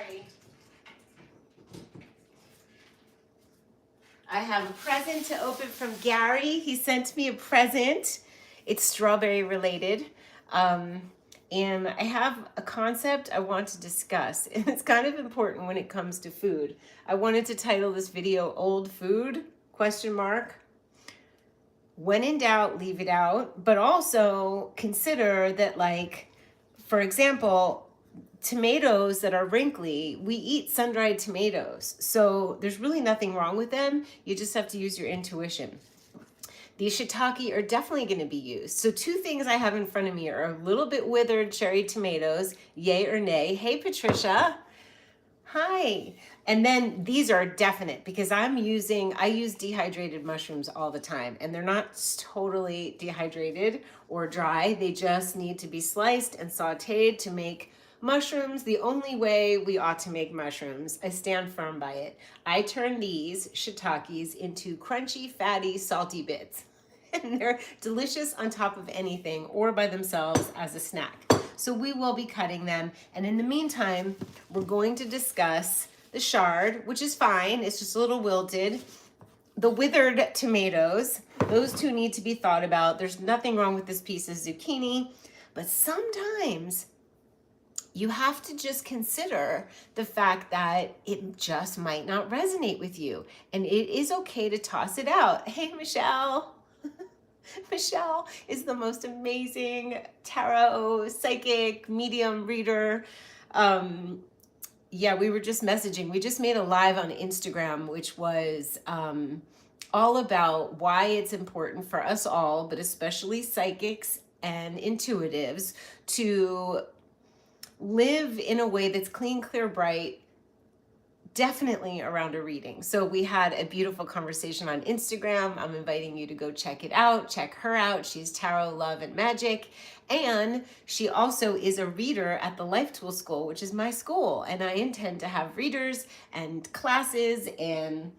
sorry. I have a present to open from Gary. He sent me a present. It's strawberry related. And I have a concept I want to discuss. And it's kind of important when it comes to food. I wanted to title this video Old Food, question mark. When in doubt, leave it out. But also consider that, like, for example, tomatoes that are wrinkly, we eat sun-dried tomatoes. So there's really nothing wrong with them. You just have to use your intuition. These shiitake are definitely going to be used. So two things I have in front of me are a little bit withered cherry tomatoes, yay or nay. Hey, Patricia. Hi. And then these are definite because I use dehydrated mushrooms all the time, and they're not totally dehydrated or dry. They just need to be sliced and sauteed to make mushrooms the only way we ought to make mushrooms. I stand firm by it. I turn these shiitakes into crunchy, fatty, salty bits. And they're delicious on top of anything or by themselves as a snack. So we will be cutting them. And in the meantime, we're going to discuss the chard, which is fine. It's just a little wilted. The withered tomatoes, those two need to be thought about. There's nothing wrong with this piece of zucchini, but sometimes you have to just consider the fact that it just might not resonate with you. And it is okay to toss it out. Hey, Michelle. Michelle is the most amazing tarot, psychic, medium reader. Yeah, we were just messaging. We just made a live on Instagram, which was all about why it's important for us all, but especially psychics and intuitives, to live in a way that's clean, clear, bright, definitely around a reading. So we had a beautiful conversation on Instagram. I'm inviting you to go check it out. Check her out. She's Tarot, Love, and Magic. And she also is a reader at the Life Tool School, which is my school. And I intend to have readers and classes and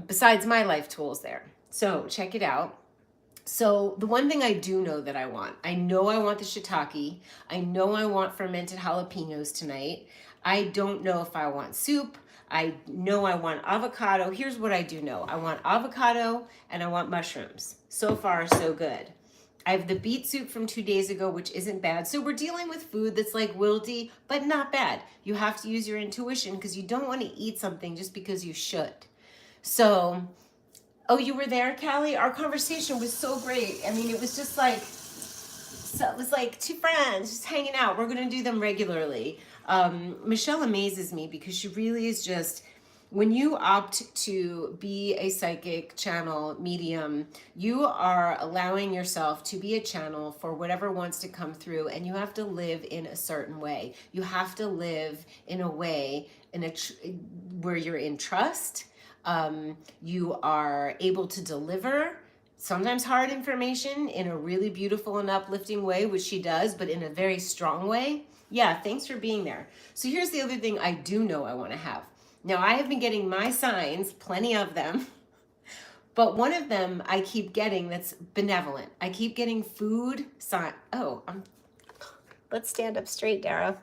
besides my life tools there. So check it out. So the one thing I do know that I know I want the shiitake. I know I want fermented jalapenos tonight. I don't know if I want soup. I know I want avocado. Here's what I do know. I want avocado and I want mushrooms. So far, so good. I have the beet soup from 2 days ago, which isn't bad. So we're dealing with food that's like wilty, but not bad. You have to use your intuition because you don't want to eat something just because you should. So, oh, you were there, Callie? Our conversation was so great. I mean, it was just like, so it was like two friends just hanging out. We're going to do them regularly. Michelle amazes me because she really is just, when you opt to be a psychic channel medium, you are allowing yourself to be a channel for whatever wants to come through, and you have to live in a certain way. You have to live in a way where you're in trust. You are able to deliver sometimes hard information in a really beautiful and uplifting way, which she does, but in a very strong way. Yeah, thanks for being there. So here's the other thing I do know I want to have. Now, I have been getting my signs, plenty of them, but one of them I keep getting that's benevolent. I keep getting food sign. Oh, let's stand up straight, Dara.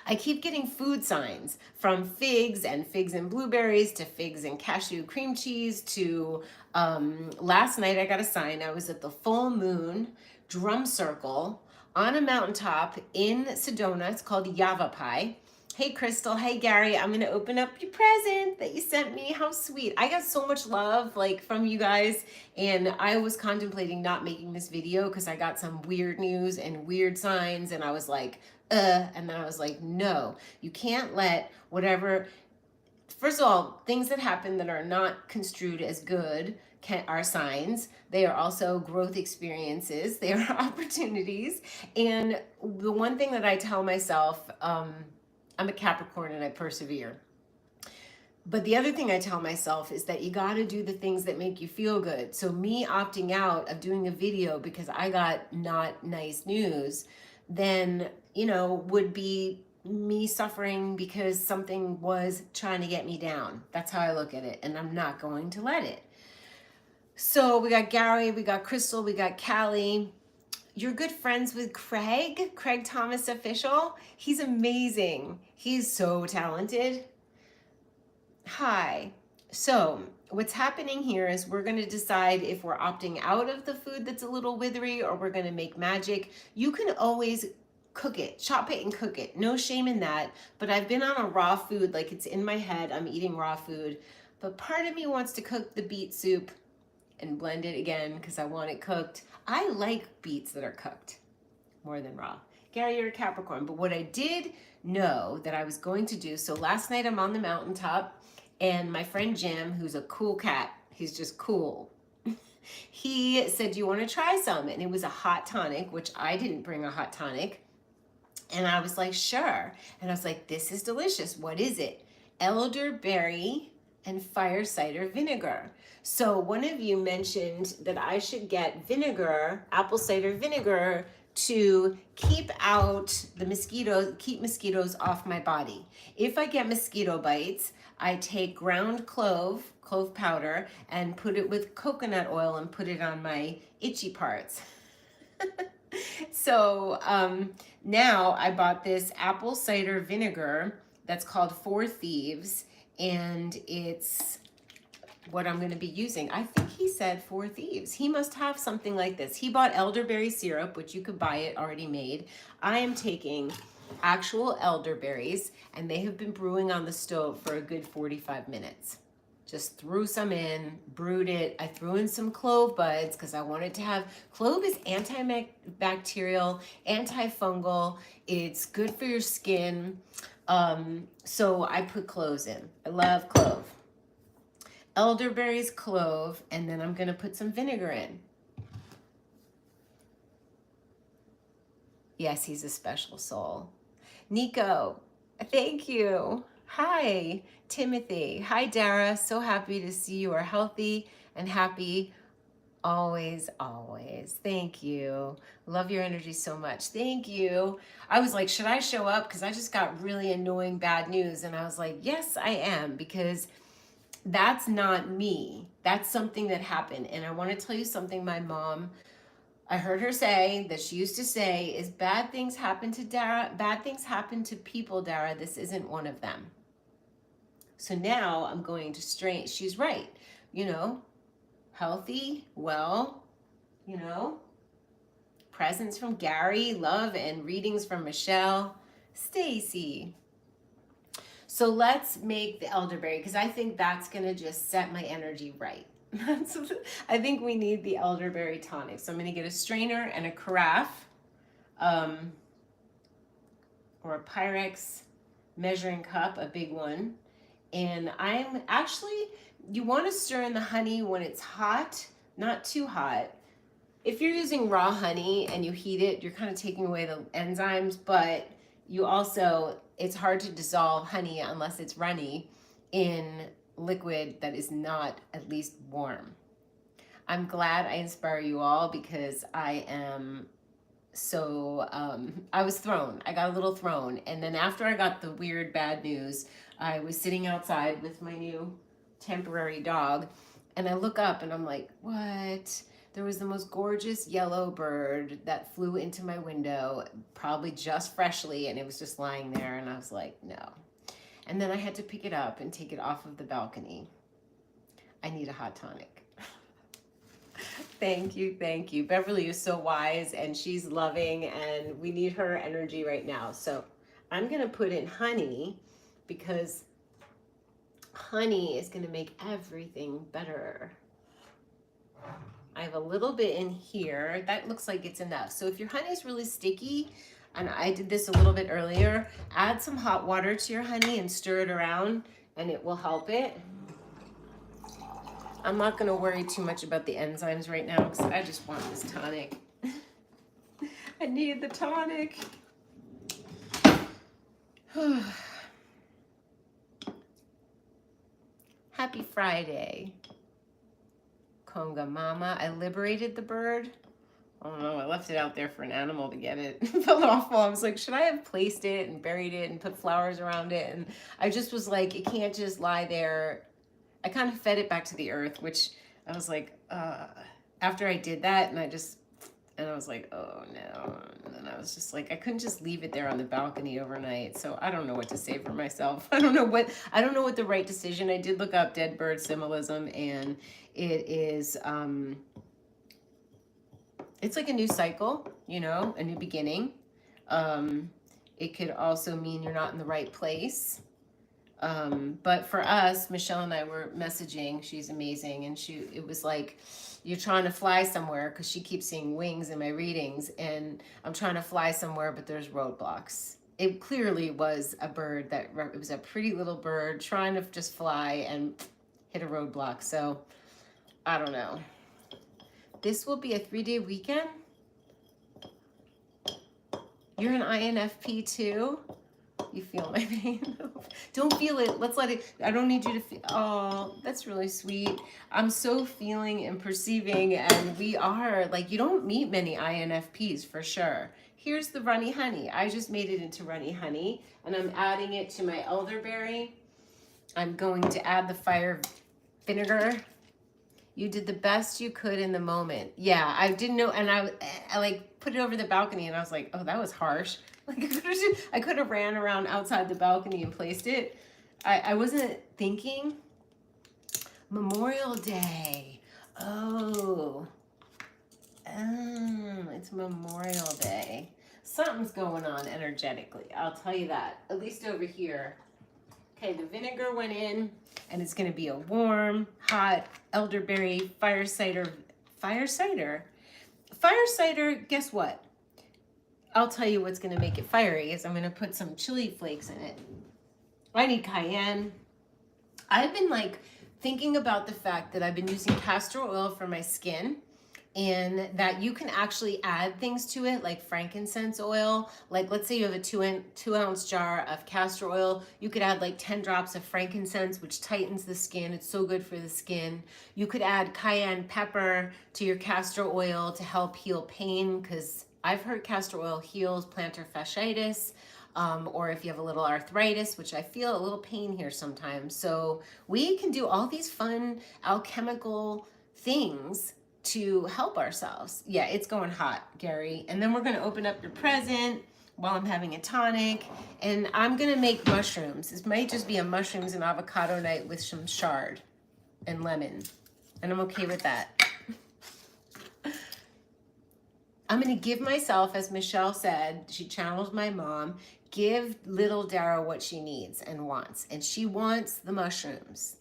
I keep getting food signs, from figs and blueberries to figs and cashew cream cheese to last night I got a sign. I was at the full moon drum circle on a mountaintop in Sedona. It's called Yavapai. Hey, Crystal. Hey, Gary. I'm going to open up your present that you sent me. How sweet. I got so much love from you guys, and I was contemplating not making this video because I got some weird news and weird signs, and I was like, and then I was like, no, you can't let whatever, first of all, things that happen that are not construed as good are signs. They are also growth experiences. They are opportunities. And the one thing that I tell myself, I'm a Capricorn and I persevere. But the other thing I tell myself is that you got to do the things that make you feel good. So me opting out of doing a video because I got not nice news, then, would be me suffering because something was trying to get me down. That's how I look at it. And I'm not going to let it. So we got Gary, we got Crystal, we got Callie. you're good friends with Craig Thomas Official. He's amazing. He's so talented. Hi. So what's happening here is we're going to decide if we're opting out of the food that's a little withery or we're going to make magic. You can always cook it, chop it and cook it. No shame in that. But I've been on a raw food, like it's in my head. I'm eating raw food. But part of me wants to cook the beet soup and blend it again because I want it cooked. I like beets that are cooked more than raw. Gary, you're a Capricorn. But what I did know that I was going to do, so last night I'm on the mountaintop and my friend Jim, who's a cool cat, he's just cool. He said, do you want to try some? And it was a hot tonic, which I didn't bring a hot tonic. And I was like, sure. And I was like, this is delicious. What is it? Elderberry and fire cider vinegar. So one of you mentioned that I should get vinegar, apple cider vinegar, to keep out the mosquitoes, keep mosquitoes off my body. If I get mosquito bites, I take ground clove powder, and put it with coconut oil and put it on my itchy parts. So now I bought this apple cider vinegar that's called Four Thieves, and it's what I'm going to be using. I think he said Four Thieves. He must have something like this. He bought elderberry syrup, which you could buy it already made. I am taking actual elderberries, and they have been brewing on the stove for a good 45 minutes. Just threw some in, brewed it. I threw in some clove buds because I wanted to have, clove is antibacterial, antifungal. It's good for your skin. So I put cloves in. I love clove. Elderberries, clove, and then I'm gonna put some vinegar in. Yes, he's a special soul. Nico, thank you. Hi, Timothy. Hi, Dara. So happy to see you are healthy and happy always, always. Thank you. Love your energy so much. Thank you. I was like, should I show up? Because I just got really annoying bad news. And I was like, yes, I am, because that's not me. That's something that happened. And I want to tell you something my mom, I heard her say that she used to say is bad things happen to Dara. Bad things happen to people, Dara. This isn't one of them. So now I'm going to strain. She's right. You know, healthy, well, you know, presents from Gary, love and readings from Michelle, Stacy. So let's make the elderberry because I think that's going to just set my energy right. I think we need the elderberry tonic. So I'm going to get a strainer and a carafe or a Pyrex measuring cup, a big one. And I'm actually, you want to stir in the honey when it's hot, not too hot. If you're using raw honey and you heat it, you're kind of taking away the enzymes, but you also, it's hard to dissolve honey unless it's runny in liquid that is not at least warm. I'm glad I inspire you all because I am so, I was thrown. I got a little thrown. And then after I got the weird bad news, I was sitting outside with my new temporary dog and I look up and I'm like, what? There was the most gorgeous yellow bird that flew into my window, probably just freshly, and it was just lying there, and I was like, no. And then I had to pick it up and take it off of the balcony. I need a hot tonic. Thank you, thank you. Beverly is so wise, and she's loving, and we need her energy right now. So I'm gonna put in honey because honey is gonna make everything better. I have a little bit in here. That looks like it's enough. So if your honey is really sticky, and I did this a little bit earlier, add some hot water to your honey and stir it around and it will help it. I'm not gonna worry too much about the enzymes right now because I just want this tonic. I need the tonic. Happy Friday. Conga Mama, I liberated the bird. I don't know, I left it out there for an animal to get it. It felt awful. I was like, should I have placed it and buried it and put flowers around it? And I just was like, it can't just lie there. I kind of fed it back to the earth, which I was like, after I did that, and And I was like, oh no. And then I was just like, I couldn't just leave it there on the balcony overnight. So I don't know what to say for myself. I don't know what the right decision. I did look up dead bird symbolism, and it is it's like a new cycle, you know, a new beginning. It could also mean you're not in the right place. But for us, Michelle and I were messaging. She's amazing. And it was like, you're trying to fly somewhere, because she keeps seeing wings in my readings. And I'm trying to fly somewhere, but there's roadblocks. It clearly was a bird it was a pretty little bird trying to just fly and hit a roadblock. So I don't know. This will be a 3-day weekend. You're an INFP too? You feel my pain? Don't feel it. Let's let it. I don't need you to feel. Oh, that's really sweet. I'm so feeling and perceiving, and we are like, you don't meet many INFPs for sure. Here's the runny honey. I just made it into runny honey, and I'm adding it to my elderberry. I'm going to add the fire vinegar. You did the best you could in the moment. Yeah, I didn't know, and I like put it over the balcony, and I was like, oh, that was harsh. Like I could have ran around outside the balcony and placed it. I wasn't thinking. Memorial Day. Oh, it's Memorial Day. Something's going on energetically. I'll tell you that. At least over here. Okay, the vinegar went in, and it's going to be a warm, hot elderberry fire cider. Fire cider? Fire cider, guess what? I'll tell you what's going to make it fiery is I'm going to put some chili flakes in it. I need cayenne. I've been like thinking about the fact that I've been using castor oil for my skin, and that you can actually add things to it, like frankincense oil. Like, let's say you have a 2-ounce jar of castor oil. You could add like 10 drops of frankincense, which tightens the skin. It's so good for the skin. You could add cayenne pepper to your castor oil to help heal pain, because I've heard castor oil heals plantar fasciitis, or if you have a little arthritis, which I feel a little pain here sometimes. So we can do all these fun alchemical things to help ourselves. Yeah, it's going hot, Gary. And then we're going to open up your present while I'm having a tonic. And I'm going to make mushrooms. This might just be a mushrooms and avocado night with some chard and lemon. And I'm okay with that. I'm going to give myself, as Michelle said, she channeled my mom, give little Dara what she needs and wants. And she wants the mushrooms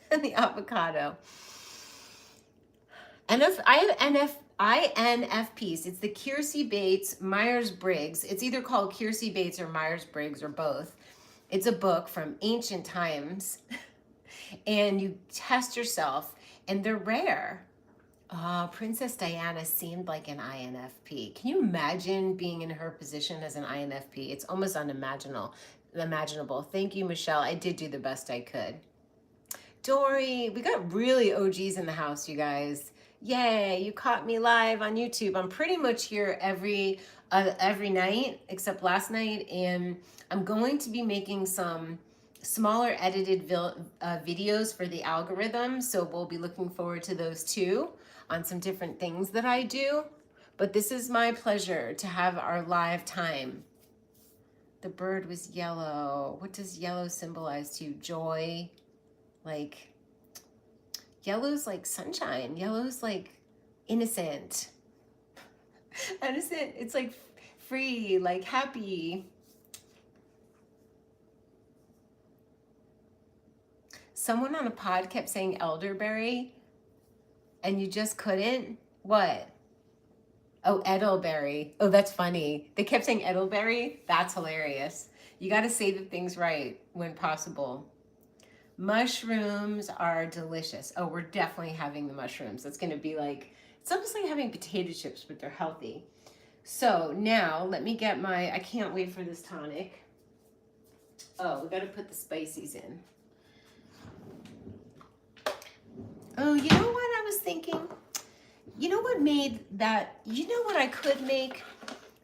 and the avocado. And if I have INFPs, it's the Kiersey-Bates Myers-Briggs. It's either called Kiersey-Bates or Myers-Briggs or both. It's a book from ancient times. And you test yourself, and they're rare. Princess Diana seemed like an INFP. Can you imagine being in her position as an INFP? It's almost unimaginable. Thank you, Michelle. I did do the best I could. Dory, we got really OGs in the house, you guys. Yay, you caught me live on YouTube. I'm pretty much here every night except last night, and I'm going to be making some smaller edited videos for the algorithm, so we'll be looking forward to those too, on some different things that I do. But this is my pleasure to have our live time. The bird was yellow. What does yellow symbolize to you? Joy? Like, yellow's like sunshine. Yellow's like innocent. Innocent. It's like free, like happy. Someone on a pod kept saying elderberry, and you just couldn't? What? Oh, edelberry. Oh, that's funny. They kept saying edelberry. That's hilarious. You got to say the things right when possible. Mushrooms are delicious. Oh, we're definitely having the mushrooms. That's going to be like, it's almost like having potato chips, but they're healthy. So now let me get I can't wait for this tonic. Oh, we got to put the spices in. Oh, you know what I was thinking? You know what made that, you know what I could make?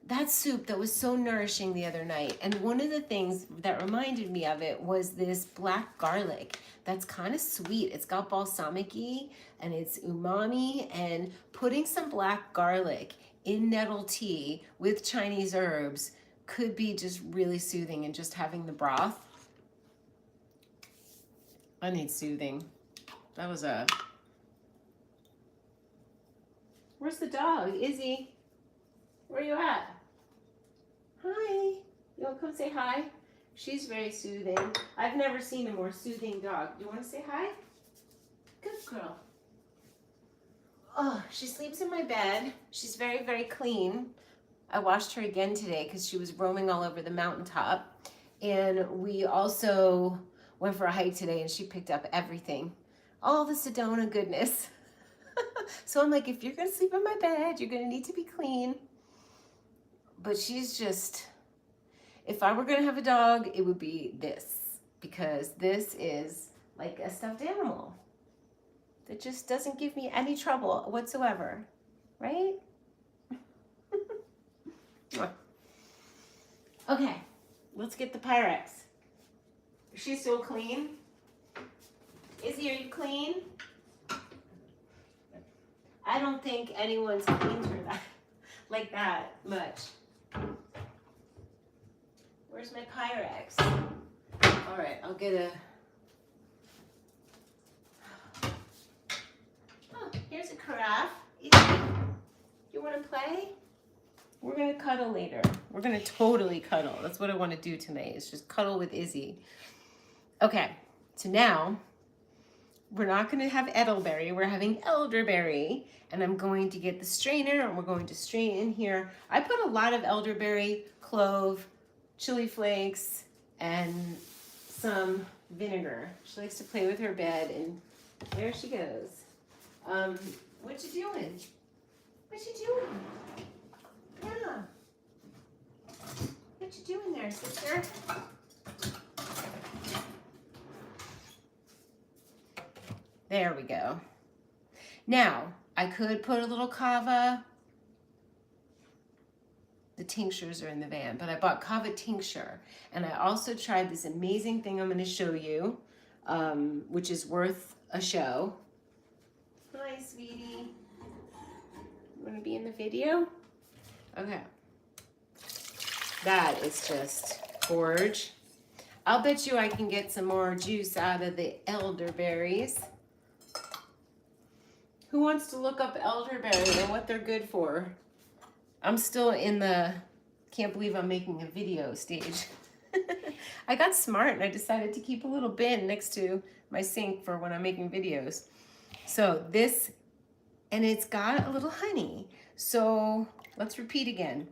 That soup that was so nourishing the other night. And one of the things that reminded me of it was this black garlic that's kind of sweet. It's got balsamic-y and it's umami, and putting some black garlic in nettle tea with Chinese herbs could be just really soothing, and just having the broth. I need soothing. That was a... Where's the dog? Izzy, where you at? Hi. You want to come say hi? She's very soothing. I've never seen a more soothing dog. Do you want to say hi? Good girl. Oh, she sleeps in my bed. She's very, very clean. I washed her again today because she was roaming all over the mountaintop. And we also went for a hike today, and she picked up everything. All the Sedona goodness. So I'm like, if you're going to sleep in my bed, you're going to need to be clean. But she's just, if I were going to have a dog, it would be this. Because this is like a stuffed animal that just doesn't give me any trouble whatsoever. Right? Okay, let's get the Pyrex. She's so clean. Izzy, are you clean? I don't think anyone's cleaned her that, like that much. Where's my Pyrex? All right, I'll get a... Oh, here's a carafe. Izzy, you want to play? We're going to cuddle later. We're going to totally cuddle. That's what I want to do tonight, is just cuddle with Izzy. Okay, so now we're not going to have elderberry. We're having elderberry. And I'm going to get the strainer, and we're going to strain in here. I put a lot of elderberry, clove, chili flakes, and some vinegar. She likes to play with her bed, and there she goes. What you doing? What you doing? Yeah. What you doing there, sister? There we go. Now, I could put a little kava. The tinctures are in the van, but I bought kava tincture. And I also tried this amazing thing I'm going to show you, which is worth a show. Hi, sweetie. You want to be in the video? Okay. That is just gorge. I'll bet you I can get some more juice out of the elderberries. Who wants to look up elderberry and what they're good for? I'm still in the can't believe I'm making a video stage. I got smart and I decided to keep a little bin next to my sink for when I'm making videos. So this, and it's got a little honey. So let's repeat again.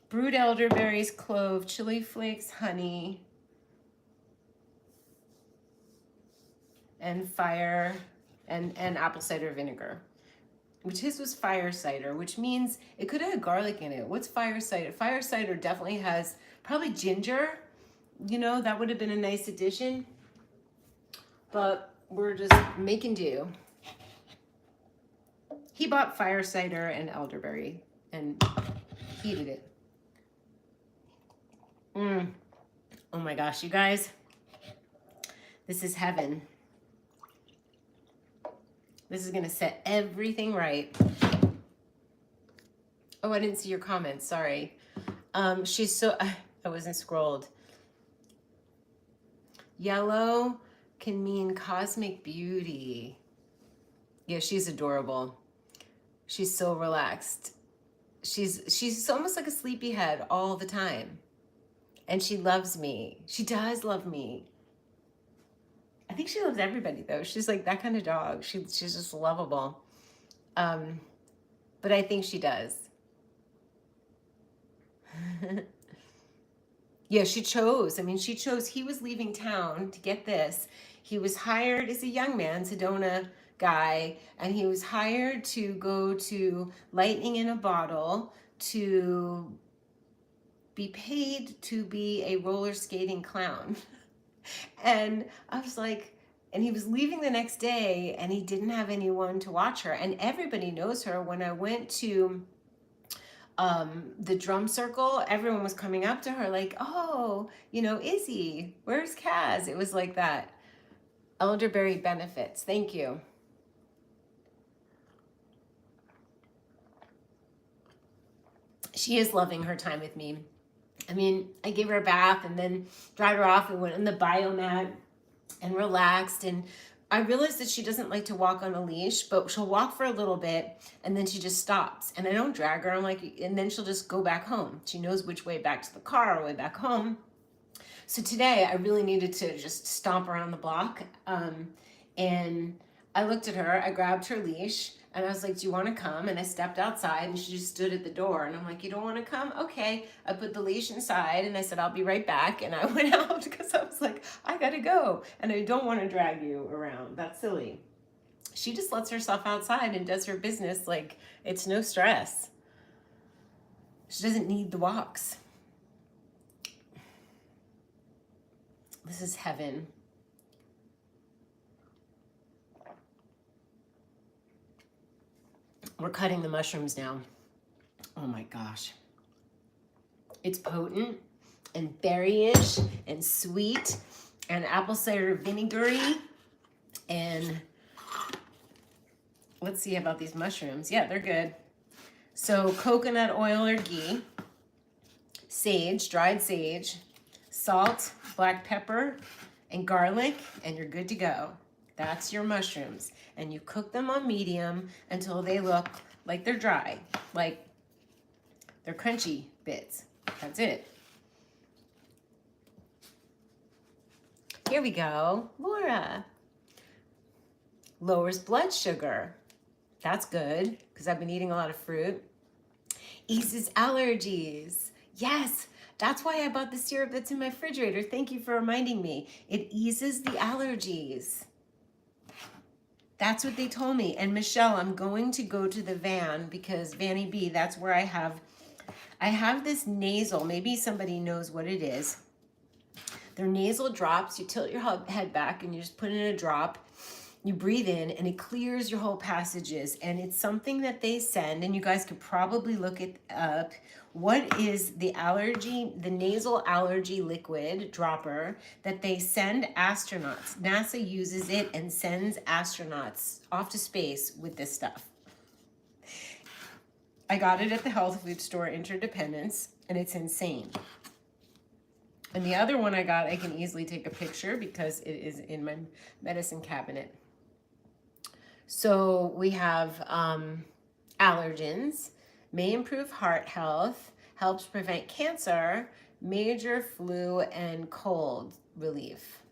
Brewed elderberries, clove, chili flakes, honey, and fire, and apple cider vinegar. Which his was fire cider, which means it could have garlic in it. What's fire cider? Fire cider definitely has probably ginger. You know, that would have been a nice addition. But we're just making do. He bought fire cider and elderberry and heated it. Oh my gosh, you guys. This is heaven. This is going to set everything right. Oh, I didn't see your comments. Sorry. She's so... I wasn't scrolled. Yellow can mean cosmic beauty. Yeah, she's adorable. She's so relaxed. She's almost like a sleepyhead all the time. And she loves me. She does love me. I think she loves everybody, though. She's like that kind of dog. She's just lovable. But I think she does. Yeah, she chose. I mean, she chose. He was leaving town to get this. He was hired as a young man, Sedona guy, and he was hired to go to Lightning in a Bottle to be paid to be a roller skating clown. And I was like, and he was leaving the next day and he didn't have anyone to watch her. And everybody knows her. When I went to the drum circle, everyone was coming up to her like, oh, you know, Izzy, where's Kaz? It was like that. Elderberry benefits. Thank you. She is loving her time with me. I mean, I gave her a bath and then dried her off and went on the biomat and relaxed. And I realized that she doesn't like to walk on a leash, but she'll walk for a little bit and then she just stops. And I don't drag her. I'm like, and then she'll just go back home. She knows which way back to the car or way back home. So today I really needed to just stomp around the block. And I looked at her, I grabbed her leash, and I was like, do you want to come? And I stepped outside and she just stood at the door. And I'm like, you don't want to come? Okay. I put the leash inside and I said, I'll be right back. And I went out because I was like, I got to go. And I don't want to drag you around. That's silly. She just lets herself outside and does her business like it's no stress. She doesn't need the walks. This is heaven. We're cutting the mushrooms now. Oh my gosh. It's potent and berryish and sweet and apple cider vinegary. And let's see about these mushrooms. Yeah, they're good. So coconut oil or ghee, sage, dried sage, salt, black pepper, and garlic, and you're good to go. That's your mushrooms. And you cook them on medium until they look like they're dry, like they're crunchy bits. That's it. Here we go. Laura. Lowers blood sugar. That's good because I've been eating a lot of fruit. Eases allergies. Yes, that's why I bought the syrup that's in my refrigerator. Thank you for reminding me. It eases the allergies. That's what they told me. And Michelle, I'm going to go to the van because Vanny B, that's where I have this nasal. Maybe somebody knows what it is. They're nasal drops. You tilt your head back and you just put in a drop. You breathe in and it clears your whole passages. And it's something that they send, and you guys could probably look it up. What is the nasal allergy liquid dropper that they send astronauts? NASA uses it and sends astronauts off to space with this stuff. I got it at the health food store Interdependence, and it's insane. And the other one I got, I can easily take a picture because it is in my medicine cabinet. So we have allergens, may improve heart health, helps prevent cancer, major flu and cold relief.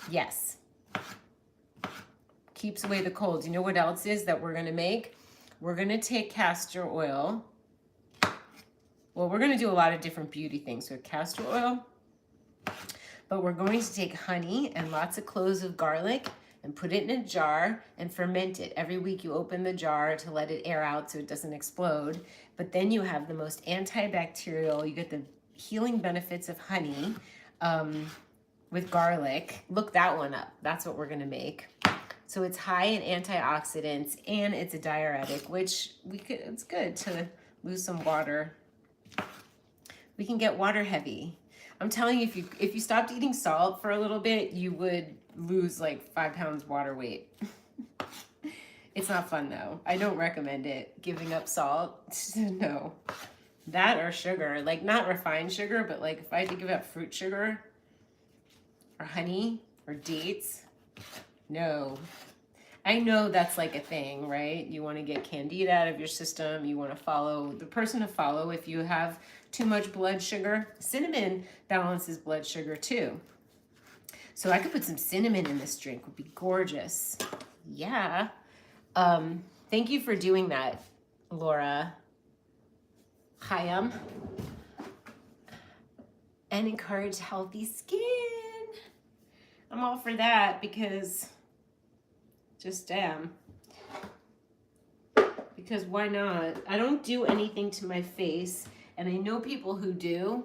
Yes. Keeps away the colds. You know what else is that we're going to make? We're going to take castor oil. Well, we're going to do a lot of different beauty things with castor oil. But we're going to take honey and lots of cloves of garlic and put it in a jar and ferment it. Every week you open the jar to let it air out so it doesn't explode. But then you have the most antibacterial, you get the healing benefits of honey with garlic. Look that one up. That's what we're gonna make. So it's high in antioxidants and it's a diuretic, which it's good to lose some water. We can get water heavy. I'm telling you, if you stopped eating salt for a little bit, you would lose like 5 pounds water weight. It's not fun though. I don't recommend it, giving up salt. No. That or sugar, like not refined sugar, but like if I had to give up fruit sugar or honey or dates, no. I know that's like a thing, right? You want to get candida out of your system. You want to follow the person to follow if you have too much blood sugar. Cinnamon balances blood sugar too. So I could put some cinnamon in this drink. Would be gorgeous. Yeah. Thank you for doing that, Laura. Hayam. And encourage healthy skin. I'm all for that because just damn. Because why not? I don't do anything to my face, and I know people who do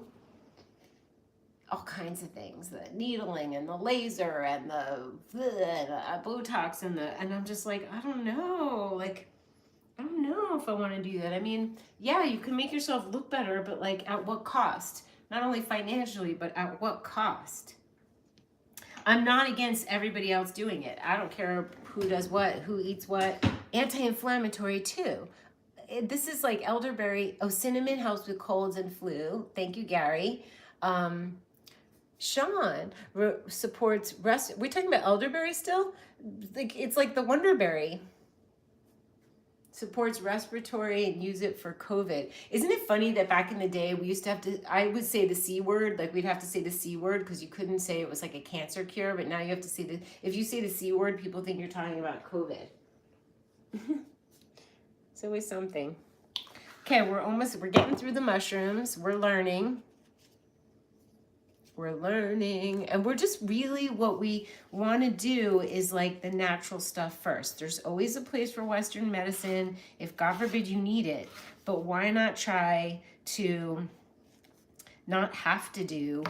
all kinds of things, the needling and the laser and the Botox and I'm just like, I don't know. Like, I don't know if I want to do that. I mean, yeah, you can make yourself look better, but like at what cost? Not only financially, but at what cost? I'm not against everybody else doing it. I don't care who does what, who eats what. Anti-inflammatory too. This is like elderberry. Oh, cinnamon helps with colds and flu. Thank you, Gary. Sean supports rest. We're talking about elderberry still? Like it's like the wonderberry. Supports respiratory and use it for COVID. Isn't it funny that back in the day we used to have to, I would say the C word, like we'd have to say the C word because you couldn't say it was like a cancer cure, but now you have to say the, if you say the C word, people think you're talking about COVID. It's always something. Okay, we're getting through the mushrooms. We're learning. And we're just really, what we want to do is like the natural stuff first. There's always a place for Western medicine if God forbid you need it, but why not try to not have to do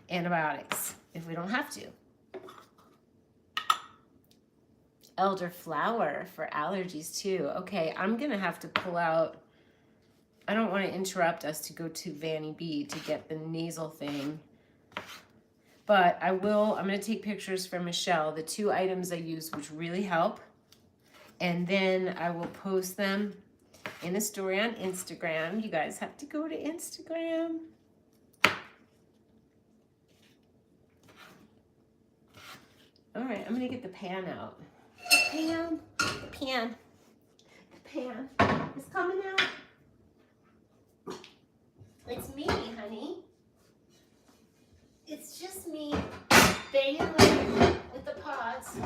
antibiotics if we don't have to. Elderflower for allergies too. Okay, I'm gonna have to pull out, I don't want to interrupt us to go to Vanny B to get the nasal thing. But I'm going to take pictures for Michelle, the 2 items I use which really help. And then I will post them in a story on Instagram. You guys have to go to Instagram. All right, I'm going to get the pan out. The pan is coming out. It's me, honey. It's just me banging with the pots,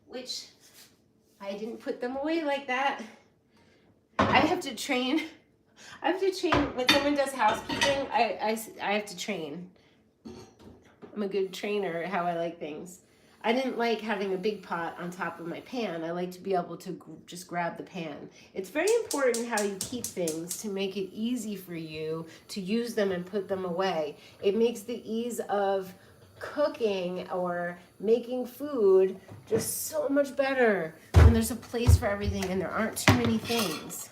which I didn't put them away like that. I have to train when someone does housekeeping. I have to train. I'm a good trainer at how I like things. I didn't like having a big pot on top of my pan. I like to be able to just grab the pan. It's very important how you keep things to make it easy for you to use them and put them away. It makes the ease of cooking or making food just so much better when there's a place for everything and there aren't too many things.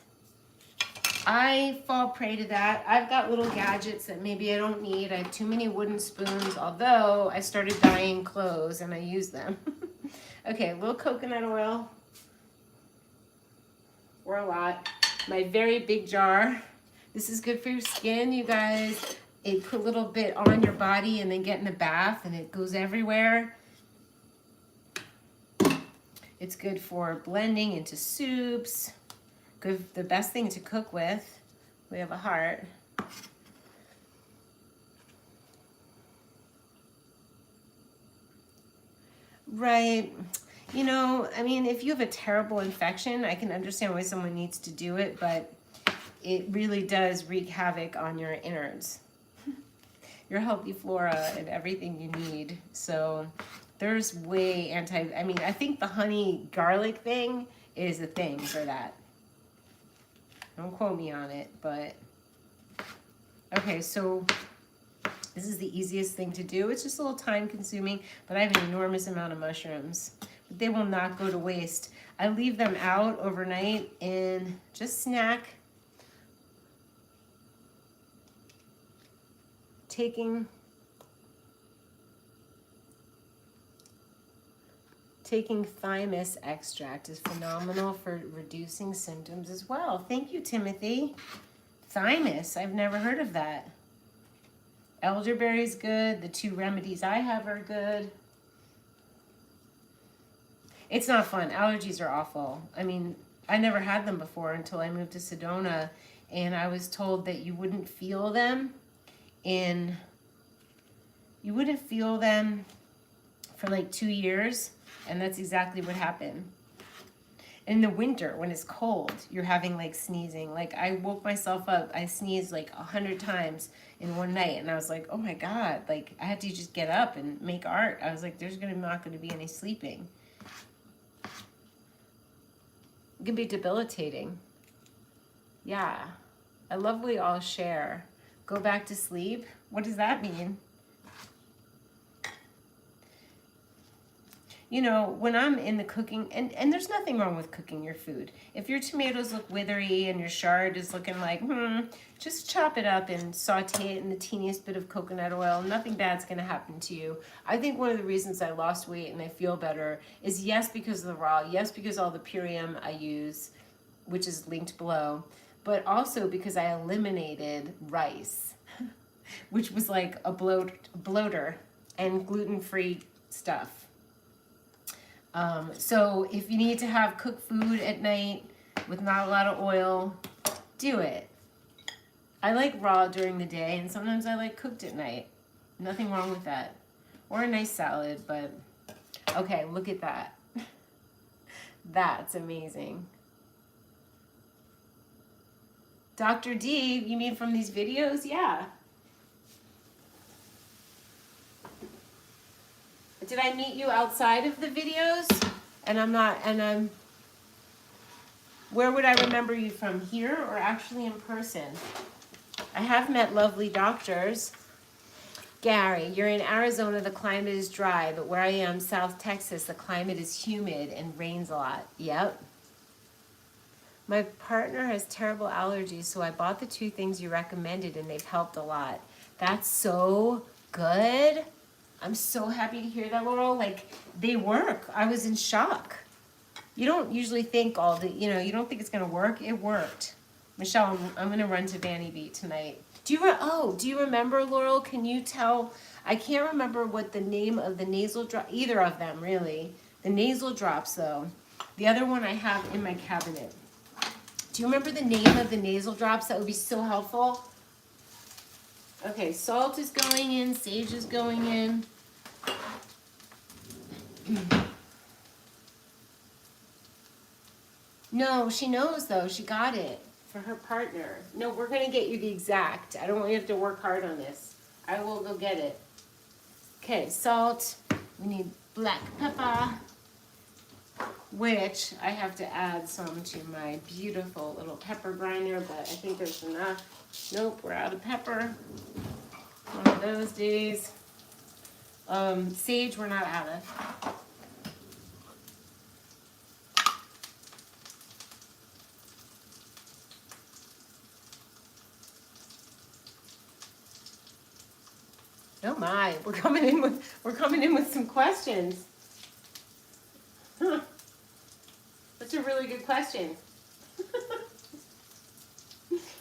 I fall prey to that. I've got little gadgets that maybe I don't need. I have too many wooden spoons, although I started dyeing clothes and I use them. Okay, a little coconut oil, or a lot. My very big jar. This is good for your skin, you guys. It put a little bit on your body and then get in the bath and it goes everywhere. It's good for blending into soups. Good, the best thing to cook with. We have a heart. Right. You know, I mean, if you have a terrible infection, I can understand why someone needs to do it, but it really does wreak havoc on your innards. Your healthy flora and everything you need. So there's way I mean, I think the honey garlic thing is a thing for that. Don't quote me on it, but okay, so this is the easiest thing to do. It's just a little time consuming, but I have an enormous amount of mushrooms. But they will not go to waste. I leave them out overnight and just snack. Taking thymus extract is phenomenal for reducing symptoms as well. Thank you, Timothy. Thymus, I've never heard of that. Elderberry is good. The 2 remedies I have are good. It's not fun. Allergies are awful. I mean, I never had them before until I moved to Sedona, and I was told that you wouldn't feel them for like 2 years. And that's exactly what happened. In the winter, when it's cold, you're having like sneezing. Like I woke myself up, I sneezed like 100 times in one night. And I was like, oh my God, like I had to just get up and make art. I was like, there's not gonna be any sleeping. It can be debilitating. Yeah, I love we all share. Go back to sleep, what does that mean? you know, when I'm in the cooking, and there's nothing wrong with cooking your food. If your tomatoes look withery and your chard is looking like, just chop it up and saute it in the teeniest bit of coconut oil. Nothing bad's gonna happen to you. I think one of the reasons I lost weight and I feel better is yes, because of the raw, yes, because all the purium I use, which is linked below, but also because I eliminated rice, which was like a bloater and gluten-free stuff. So if you need to have cooked food at night with not a lot of oil, do it. I like raw during the day, and sometimes I like cooked at night. Nothing wrong with that. Or a nice salad, but okay, look at that. That's amazing. Dr. D, you mean from these videos? Yeah. Did I meet you outside of the videos? Where would I remember you from, here or actually in person? I have met lovely doctors. Gary, you're in Arizona, the climate is dry, but where I am, South Texas, the climate is humid and rains a lot. Yep. My partner has terrible allergies, so I bought the 2 things you recommended and they've helped a lot. That's so good. I'm so happy to hear that, Laurel. Like, they work. I was in shock. You don't usually think you don't think it's gonna work. It worked. Michelle, I'm gonna run to Vanny Beat tonight. Do you remember, Laurel? Can you tell? I can't remember what the name of the nasal drop, either of them really. The nasal drops though. The other one I have in my cabinet. Do you remember the name of the nasal drops? That would be so helpful. Okay, salt is going in, sage is going in. No, she knows though. She got it for her partner. No, we're going to get you the exact. I don't want you to have to work hard on this. I will go get it. Okay, salt. We need black pepper, which I have to add some to my beautiful little pepper grinder, but I think there's enough. Nope, we're out of pepper. One of those days. Sage, we're not out of. Oh my, we're coming in with some questions. Huh. That's a really good question.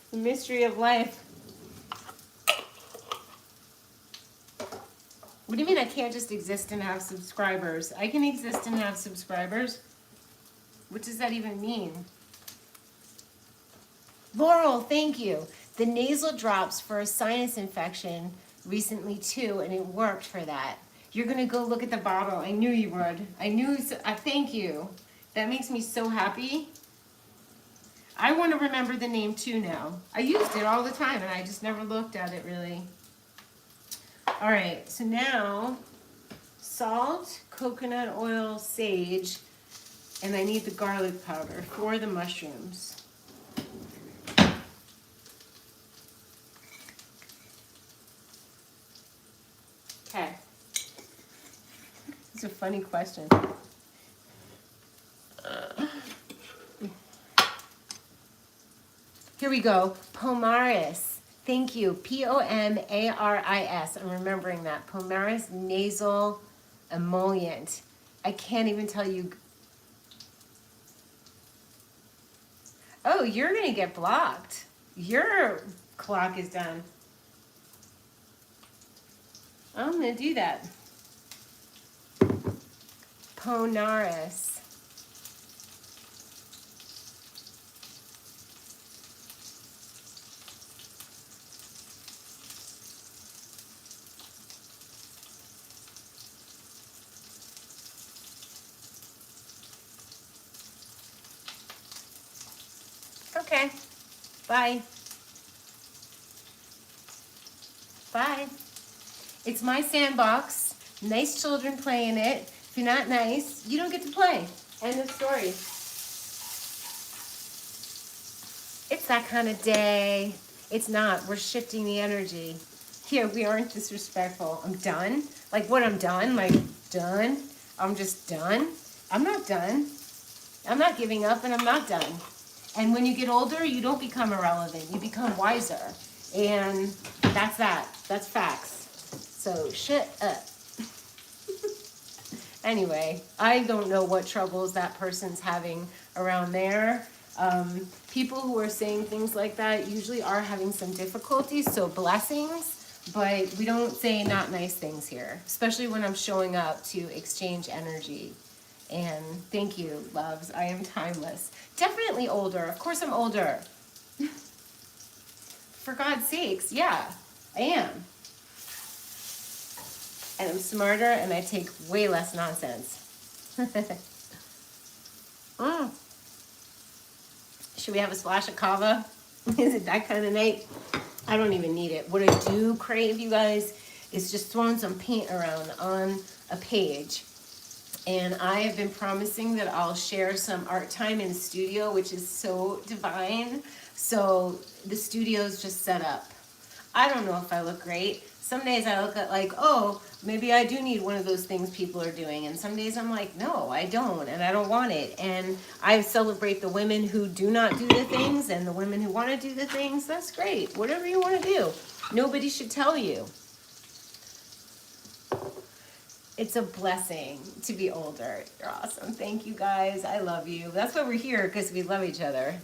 The mystery of life. What do you mean I can't just exist and have subscribers? I can exist and have subscribers. What does that even mean? Laurel, thank you. The nasal drops for a sinus infection recently too, and it worked for that. You're gonna go look at the bottle. I knew you would. Thank you. That makes me so happy. I want to remember the name too now. I used it all the time and I just never looked at it really. All right, so now salt, coconut oil, sage, and I need the garlic powder for the mushrooms. Okay. It's a funny question. Here we go. Pomaris. Thank you. Pomaris. I'm remembering that. Pomaris nasal emollient. I can't even tell you. Oh, you're going to get blocked. Your clock is done. I'm going to do that. Pomaris. Okay. Bye. Bye. It's my sandbox. Nice children play in it. If you're not nice, you don't get to play. End of story. It's that kind of day. It's not. We're shifting the energy. Here, we aren't disrespectful. I'm done. Like what, I'm done? Like, done? I'm just done. I'm not done. I'm not giving up, and I'm not done. And when you get older, you don't become irrelevant. You become wiser. And that's that. That's facts. So shut up. Anyway, I don't know what troubles that person's having around there. People who are saying things like that usually are having some difficulties, so blessings, but we don't say not nice things here, especially when I'm showing up to exchange energy. And thank you, loves. I am timeless. Definitely older. Of course I'm older. For God's sakes, yeah, I am. And I'm smarter, and I take way less nonsense. Should we have a splash of kava? Is it that kind of night? I don't even need it. What I do crave, you guys, is just throwing some paint around on a page. And I have been promising that I'll share some art time in the studio, which is so divine. So the studio's just set up. I don't know if I look great. Some days I look at like, oh, maybe I do need one of those things people are doing. And some days I'm like, no, I don't, and I don't want it. And I celebrate the women who do not do the things and the women who want to do the things. That's great. Whatever you want to do. Nobody should tell you. It's a blessing to be older. You're awesome. Thank you, guys. I love you. That's why we're here, because we love each other.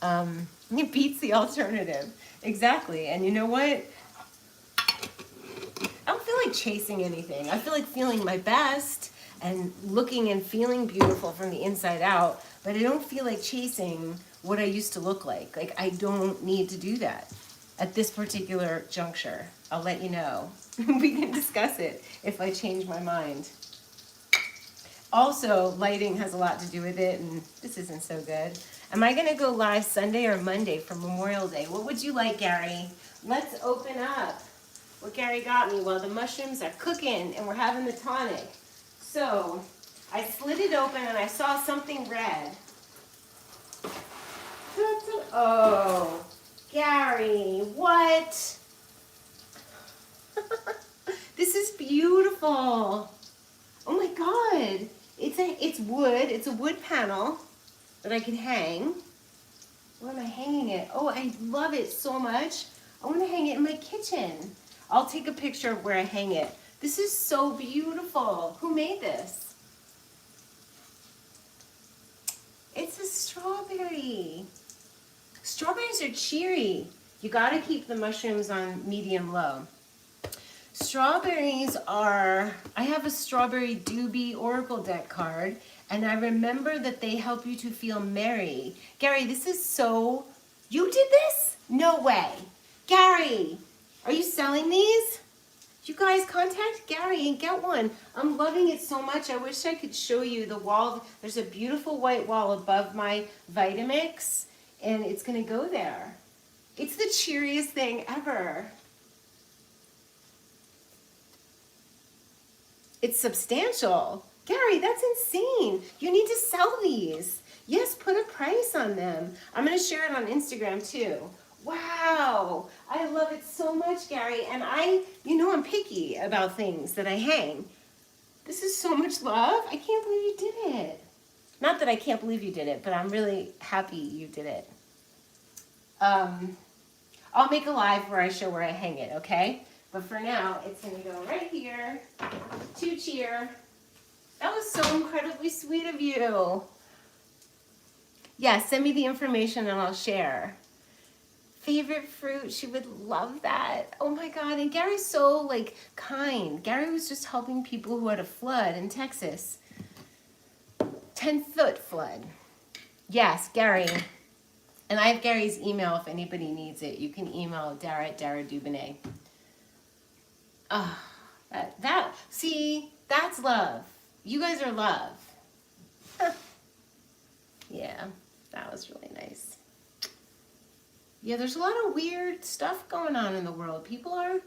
It beats the alternative. Exactly. And you know what? I don't feel like chasing anything. I feel like feeling my best and looking and feeling beautiful from the inside out, but I don't feel like chasing what I used to look like. Like, I don't need to do that at this particular juncture. I'll let you know. We can discuss it if I change my mind. Also, lighting has a lot to do with it, and this isn't so good. Am I going to go live Sunday or Monday for Memorial Day? What would you like, Gary? Let's open up what Gary got me while the mushrooms are cooking and we're having the tonic. So, I slid it open and I saw something red. Oh, Gary, what? This is beautiful. Oh my God. It's wood. It's a wood panel that I can hang. Where am I hanging it? Oh, I love it so much. I want to hang it in my kitchen. I'll take a picture of where I hang it. This is so beautiful. Who made this? It's a strawberry. Strawberries are cheery. You gotta keep the mushrooms on medium low. Strawberries are, I have a strawberry doobie oracle deck card, and I remember that they help you to feel merry. Gary, this is so, you did this? No way. Gary, are you selling these? You guys contact Gary and get one. I'm loving it so much. I wish I could show you the wall. There's a beautiful white wall above my Vitamix, and it's gonna go there. It's the cheeriest thing ever. It's substantial. Gary, that's insane. You need to sell these. Yes, put a price on them. I'm gonna share it on Instagram too. Wow, I love it so much, Gary. And you know I'm picky about things that I hang. This is so much love. I can't believe you did it. Not that I can't believe you did it, but I'm really happy you did it. I'll make a live where I show where I hang it, okay? But for now, it's gonna go right here to cheer. That was so incredibly sweet of you. Yeah, send me the information and I'll share. Favorite fruit, she would love that. Oh my God, and Gary's so like kind. Gary was just helping people who had a flood in Texas. 10-foot flood. Yes, Gary. And I have Gary's email if anybody needs it. You can email Dara at DARA'S. Oh, see, that's love. You guys are love. Yeah, that was really nice. Yeah, there's a lot of weird stuff going on in the world. People are,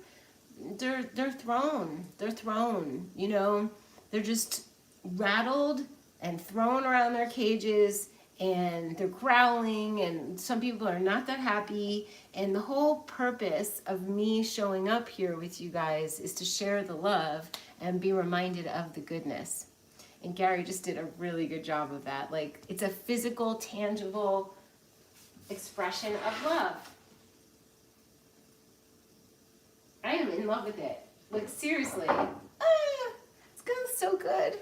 they're thrown. They're thrown, you know. They're just rattled and thrown around their cages, and they're growling, and some people are not that happy. And the whole purpose of me showing up here with you guys is to share the love and be reminded of the goodness. And Gary just did a really good job of that. Like, it's a physical, tangible expression of love. I am in love with it. Like, seriously. It's going so good.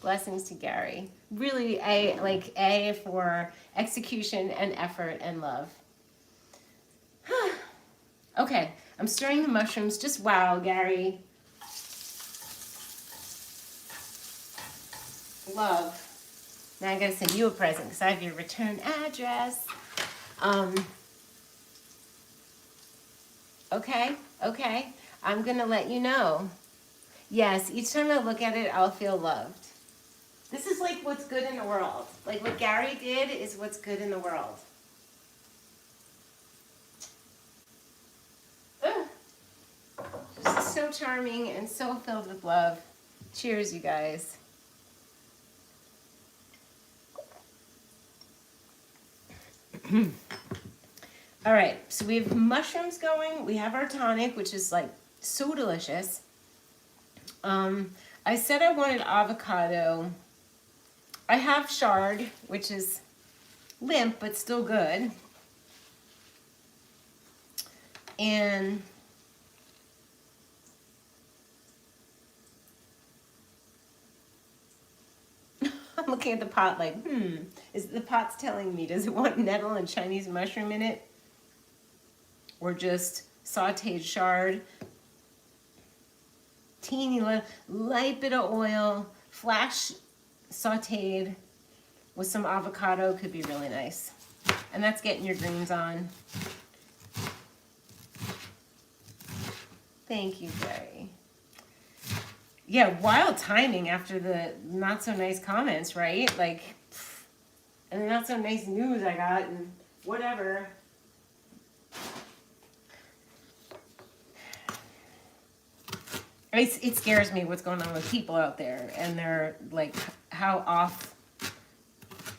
Blessings to Gary. Really, A for execution and effort and love. Okay, I'm stirring the mushrooms. Just wow, Gary. Love. Now I gotta send you a present because I have your return address. Okay. I'm gonna let you know. Yes, each time I look at it, I'll feel loved. This is like what's good in the world. Like what Gary did is what's good in the world. Ugh. Just so charming and so filled with love. Cheers, you guys. All right, so we have mushrooms going. We have our tonic, which is like so delicious. I said I wanted avocado. I have chard, which is limp but still good. And I'm looking at the pot like, is the pot's telling me, does it want nettle and Chinese mushroom in it? Or just sauteed chard? Teeny light bit of oil, flash sauteed with some avocado could be really nice. And that's getting your greens on. Thank you, Gary. Yeah, wild timing after the not so nice comments, right? Like, and the not so nice news I got and whatever. It scares me what's going on with people out there and they're like how off,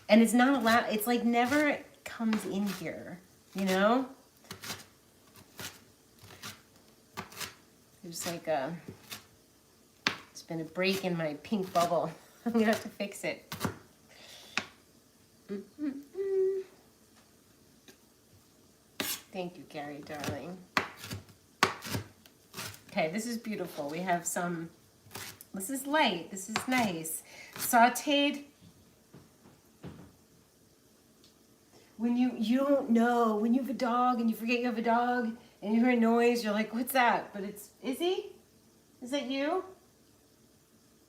and it's not allowed, it's like never comes in here, you know? There's like it's been a break in my pink bubble. I'm gonna have to fix it. Thank you, Gary, darling. Okay, this is beautiful. We have some, this is light, this is nice. Sauteed. When you don't know, when you have a dog and you forget you have a dog and you hear a noise, you're like, what's that? But it's Izzy? Is that you?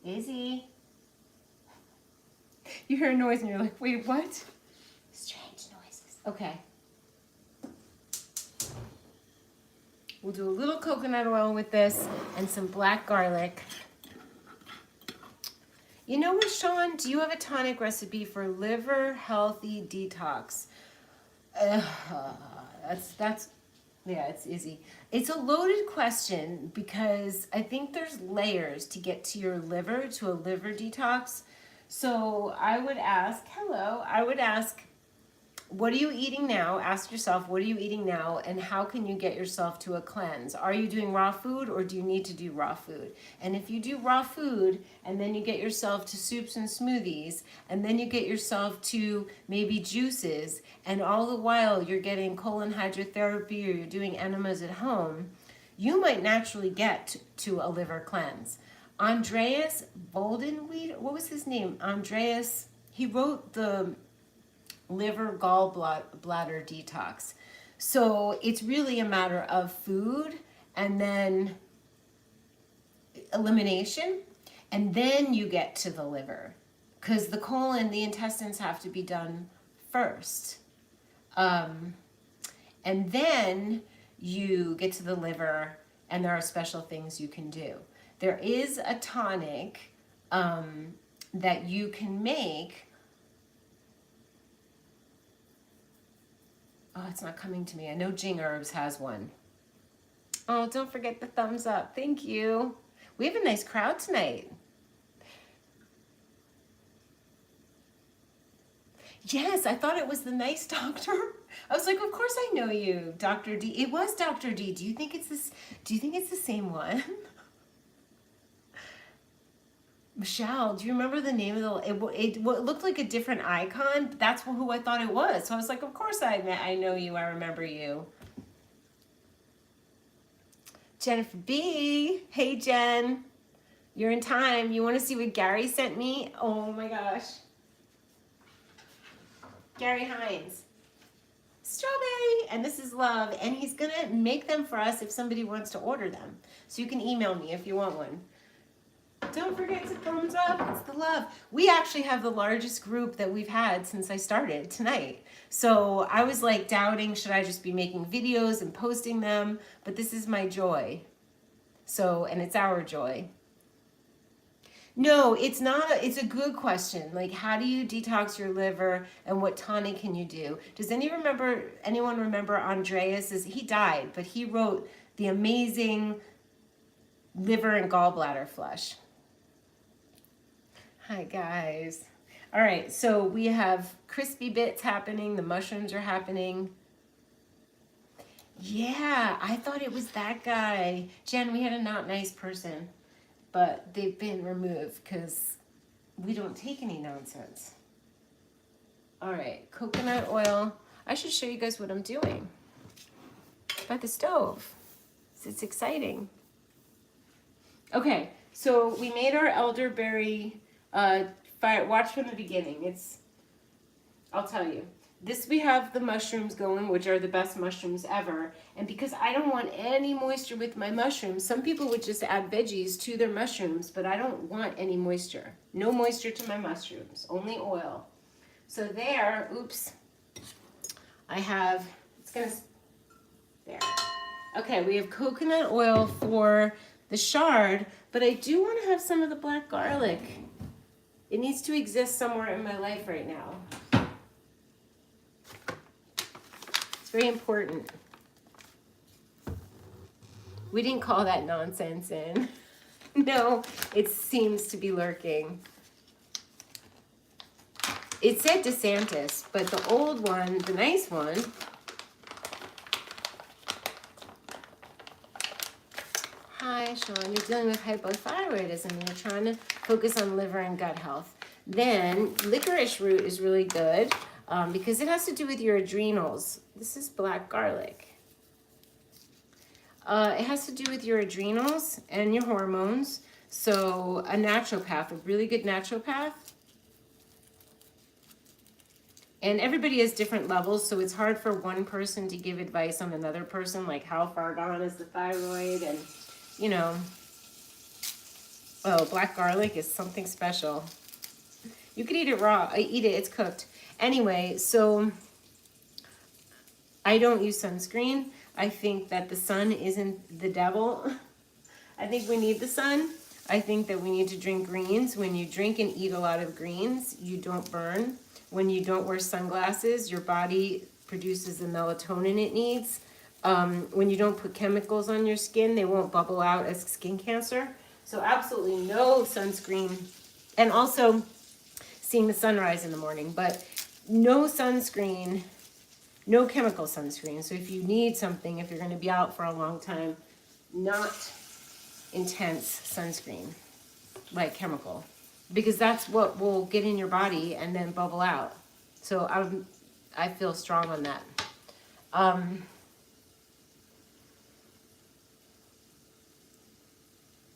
Izzy? You hear a noise and you're like, wait, what? Strange noises. Okay. We'll do a little coconut oil with this and some black garlic. You know what, Sean? Do you have a tonic recipe for liver healthy detox? Yeah, it's Izzy. It's a loaded question because I think there's layers to get to your liver, to a liver detox. So I would ask, what are you eating now? Ask yourself, what are you eating now and how can you get yourself to a cleanse? Are you doing raw food or do you need to do raw food? And if you do raw food and then you get yourself to soups and smoothies and then you get yourself to maybe juices and all the while you're getting colon hydrotherapy or you're doing enemas at home, you might naturally get to a liver cleanse. Andreas Boldenweed, what was his name? Andreas, he wrote the liver gallbladder detox. So it's really a matter of food and then elimination, and then you get to the liver because the colon, the intestines have to be done first. And then you get to the liver and there are special things you can do. There is a tonic that you can make. Oh, it's not coming to me. I know Jing Herbs has one. Oh, don't forget the thumbs up. Thank you. We have a nice crowd tonight. Yes, I thought it was the nice doctor. I was like, of course I know you, Dr. D. It was Dr. D. Do you think it's this? Do you think it's the same one? Michelle, do you remember the name of the? It looked like a different icon. But that's who I thought it was. So I was like, of course I know you. I remember you. Jennifer B. Hey Jen, you're in time. You want to see what Gary sent me? Oh my gosh, Gary Hines. Strawberry, and this is love, and he's gonna make them for us if somebody wants to order them. So you can email me if you want one. Don't forget to thumbs up. It's the love. We actually have the largest group that we've had since I started tonight. So I was like doubting, should I just be making videos and posting them? But this is my joy. So, and it's our joy. No, it's not. It's a good question. Like, how do you detox your liver, and what tonic can you do? Does anyone remember Andreas? He died, but he wrote the amazing liver and gallbladder flush. Hi guys. All right, so we have crispy bits happening. The mushrooms are happening. Yeah, I thought it was that guy. Jen, we had a not nice person, but they've been removed because we don't take any nonsense. All right, coconut oil. I should show you guys what I'm doing by the stove. It's exciting. Okay, so we made our elderberry fire. Watch from the beginning. I'll tell you. This, we have the mushrooms going, which are the best mushrooms ever. And because I don't want any moisture with my mushrooms, some people would just add veggies to their mushrooms, but I don't want any moisture. No moisture to my mushrooms, only oil. So there, oops, I have, there. Okay, we have coconut oil for the shard, but I do want to have some of the black garlic. It needs to exist somewhere in my life right now. It's very important. We didn't call that nonsense in. No, it seems to be lurking. It said DeSantis, but the old one, the nice one, hi, Sean, you're dealing with hypothyroidism and you're trying to focus on liver and gut health. Then licorice root is really good because it has to do with your adrenals. This is black garlic. It has to do with your adrenals and your hormones. So a naturopath, a really good naturopath. And everybody has different levels, so it's hard for one person to give advice on another person, like how far gone is the thyroid, and you know. Oh, black garlic is something special. You could eat it raw. I eat it, it's cooked. Anyway, so I don't use sunscreen. I think that the sun isn't the devil. I think we need the sun. I think that we need to drink greens. When you drink and eat a lot of greens, you don't burn. When you don't wear sunglasses, your body produces the melatonin it needs. When you don't put chemicals on your skin, they won't bubble out as skin cancer. So absolutely no sunscreen. And also seeing the sunrise in the morning, but no sunscreen, no chemical sunscreen. So if you need something, if you're going to be out for a long time, not intense sunscreen, like chemical, because that's what will get in your body and then bubble out. So I feel strong on that.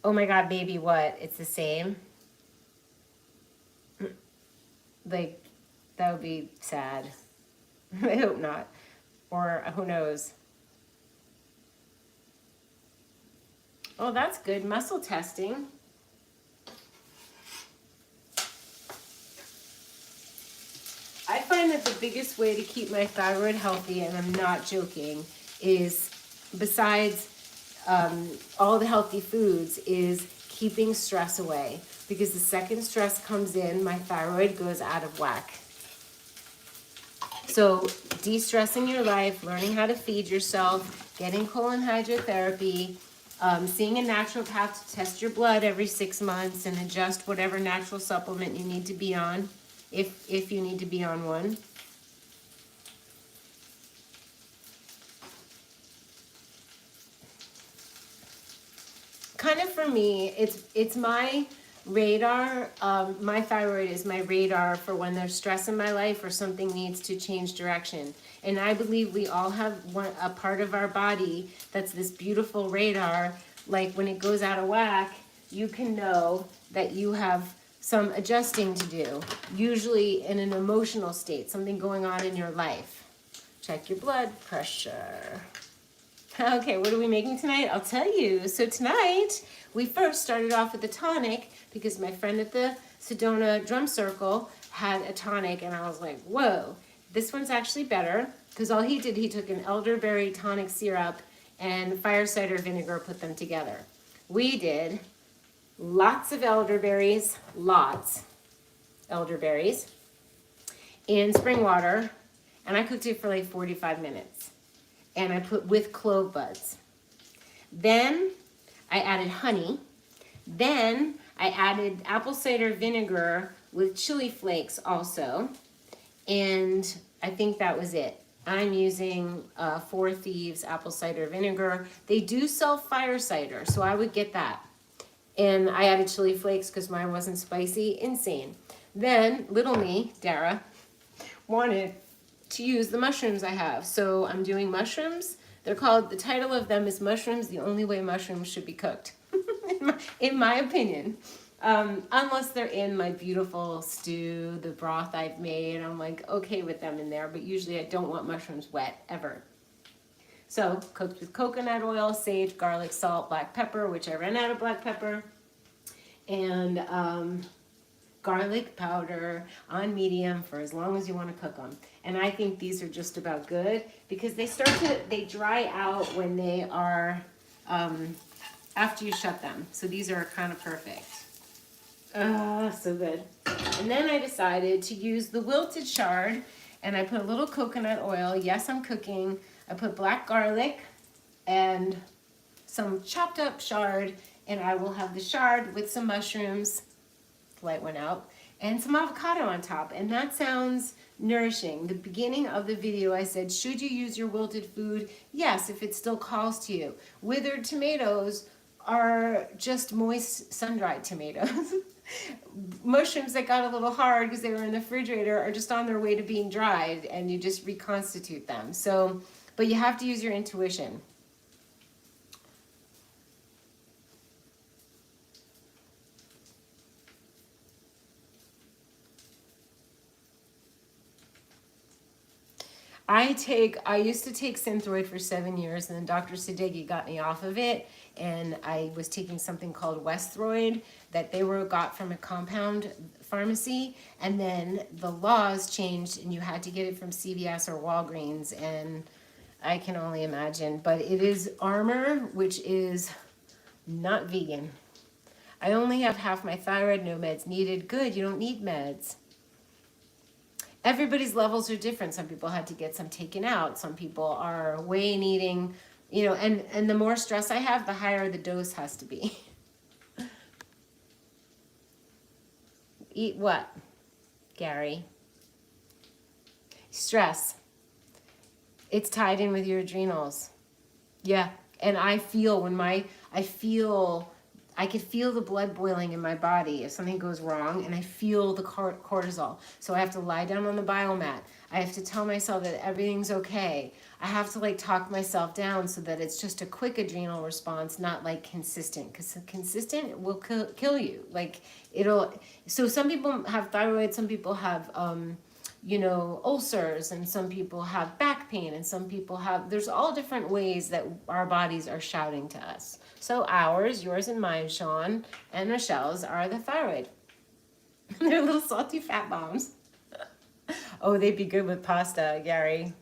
Oh my God, baby, what? It's the same? Like, that would be sad. I hope not. Or who knows? Oh, that's good. Muscle testing. I find that the biggest way to keep my thyroid healthy, and I'm not joking, is besides all the healthy foods, is keeping stress away. Because the second stress comes in, my thyroid goes out of whack. So de-stressing your life, learning how to feed yourself, getting colon hydrotherapy, seeing a naturopath to test your blood every 6 months and adjust whatever natural supplement you need to be on, if you need to be on one. Kind of for me, it's my Radar, my thyroid is my radar for when there's stress in my life or something needs to change direction. And I believe we all have a part of our body that's this beautiful radar. Like when it goes out of whack, you can know that you have some adjusting to do, usually in an emotional state, something going on in your life. Check your blood pressure. Okay, what are we making tonight? I'll tell you. So tonight, we first started off with the tonic because my friend at the Sedona Drum Circle had a tonic, and I was like, whoa, this one's actually better, because all he did, he took an elderberry tonic syrup and fire cider vinegar, put them together. We did lots of elderberries, elderberries, in spring water, and I cooked it for like 45 minutes. And I put with clove buds. Then I added honey. Then I added apple cider vinegar with chili flakes also. And I think that was it. I'm using Four Thieves apple cider vinegar. They do sell fire cider, so I would get that. And I added chili flakes because mine wasn't spicy. Insane. Then little me, Dara, wanted to use the mushrooms I have. So I'm doing mushrooms. They're called, the title of them is Mushrooms the Only Way Mushrooms Should Be Cooked, in my opinion. Unless they're in my beautiful stew, the broth I've made, I'm like okay with them in there, but usually I don't want mushrooms wet, ever. So cooked with coconut oil, sage, garlic, salt, black pepper, which I ran out of black pepper, and garlic powder on medium for as long as you want to cook them. And I think these are just about good because they dry out when they are, after you shut them. So these are kind of perfect. So good. And then I decided to use the wilted chard, and I put a little coconut oil. Yes, I'm cooking. I put black garlic and some chopped up chard, and I will have the chard with some mushrooms, light one out, and some avocado on top. And that sounds nourishing. The beginning of the video I said, should you use your wilted food? Yes, if it still calls to you. Withered tomatoes are just moist sun-dried tomatoes. Mushrooms that got a little hard because they were in the refrigerator are just on their way to being dried, and you just reconstitute them. So, but you have to use your intuition. I used to take Synthroid for 7 years, and then Dr. Sadeghi got me off of it, and I was taking something called Westhroid that they got from a compound pharmacy, and then the laws changed, and you had to get it from CVS or Walgreens, and I can only imagine. But it is Armor, which is not vegan. I only have half my thyroid, no meds needed. Good, you don't need meds. Everybody's levels are different. Some people had to get some taken out. Some people are way needing, you know, and the more stress I have, the higher the dose has to be. Eat what, Gary? Stress. It's tied in with your adrenals. Yeah, and I feel I could feel the blood boiling in my body if something goes wrong, and I feel the cortisol. So I have to lie down on the biomat. I have to tell myself that everything's okay. I have to like talk myself down so that it's just a quick adrenal response, not like consistent, because consistent will kill you. Like so some people have thyroid, some people have, you know, ulcers, and some people have back pain, and some people there's all different ways that our bodies are shouting to us. So ours, yours and mine, Sean and Michelle's, are the thyroid. They're little salty fat bombs. Oh, they'd be good with pasta, Gary.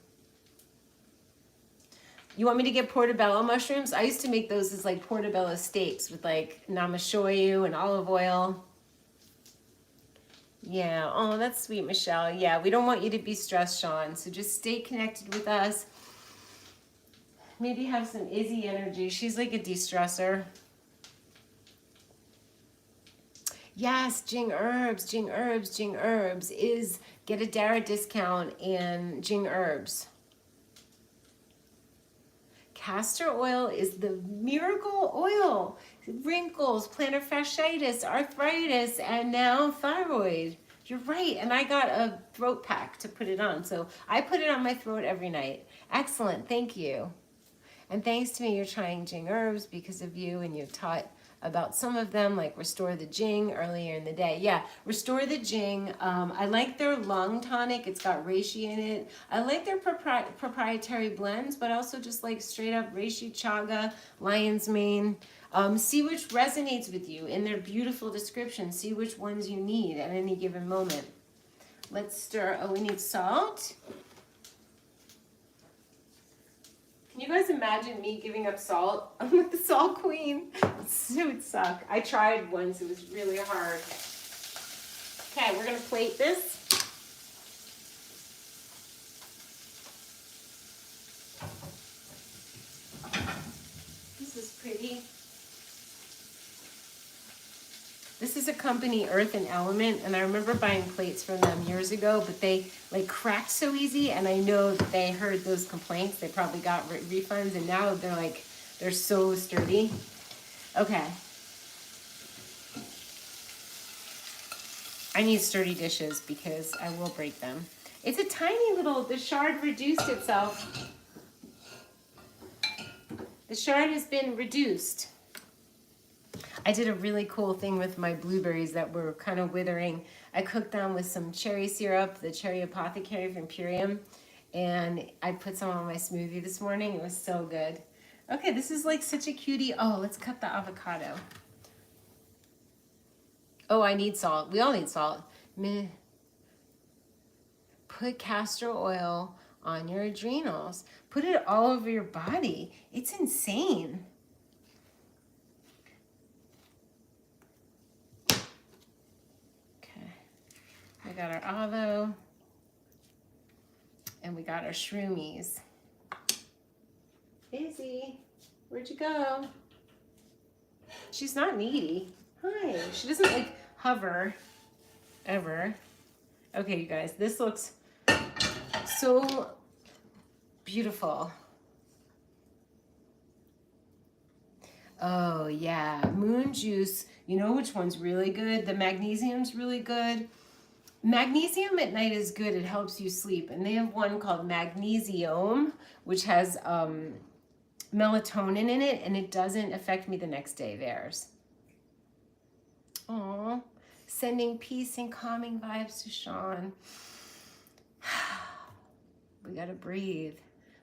You want me to get portobello mushrooms? I used to make those as like portobello steaks with like namashoyu and olive oil. Yeah, oh, that's sweet, Michelle. Yeah, we don't want you to be stressed, Sean, so just stay connected with us. Maybe have some Izzy energy. She's like a de-stressor. Yes, Jing Herbs, Jing Herbs, Jing Herbs is get a Dara discount and Jing Herbs. Castor oil is the miracle oil. Wrinkles, plantar fasciitis, arthritis, and now thyroid. You're right, and I got a throat pack to put it on. So I put it on my throat every night. Excellent, thank you. And thanks to me, you're trying Jing herbs because of you, and you've taught about some of them, like Restore the Jing earlier in the day. Yeah, Restore the Jing. I like their lung tonic. It's got reishi in it. I like their proprietary blends, but I also just like straight up reishi, chaga, lion's mane. See which resonates with you in their beautiful description. See which ones you need at any given moment. Let's stir. Oh, we need salt. Can you guys imagine me giving up salt? I'm like the salt queen. It would suck. I tried once. It was really hard. Okay, we're going to plate this. This is pretty. This is a company, Earth and Element, and I remember buying plates from them years ago, but they like cracked so easy, and I know that they heard those complaints. They probably got refunds, and now they're so sturdy. Okay. I need sturdy dishes because I will break them. It's a tiny little, the shard reduced itself. The shard has been reduced. I did a really cool thing with my blueberries that were kind of withering. I cooked them with some cherry syrup, the Cherry Apothecary from Purium, and I put some on my smoothie this morning. It was so good. Okay, this is like such a cutie. Oh, let's cut the avocado. Oh, I need salt. We all need salt. Put castor oil on your adrenals. Put it all over your body. It's insane. We got our avo, and we got our shroomies. Izzy, where'd you go? She's not needy. Hi. She doesn't like hover ever. Okay, you guys, this looks so beautiful. Oh yeah, moon juice. You know which one's really good? The magnesium's really good. Magnesium at night is good. It helps you sleep. And they have one called Magnesium, which has melatonin in it, and it doesn't affect me the next day, theirs. Aw, sending peace and calming vibes to Sean. We gotta breathe.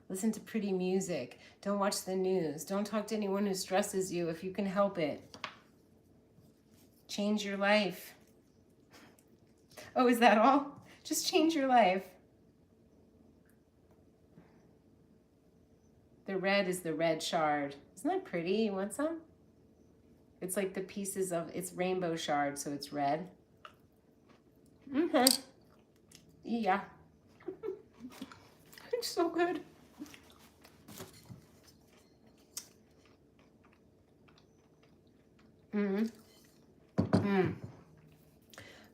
Listen to pretty music. Don't watch the news. Don't talk to anyone who stresses you if you can help it. Change your life. Oh, is that all? Just change your life. The red is the red shard. Isn't that pretty? You want some? It's like the pieces of, it's rainbow shard, so it's red. Mm-hmm. Yeah. It's so good.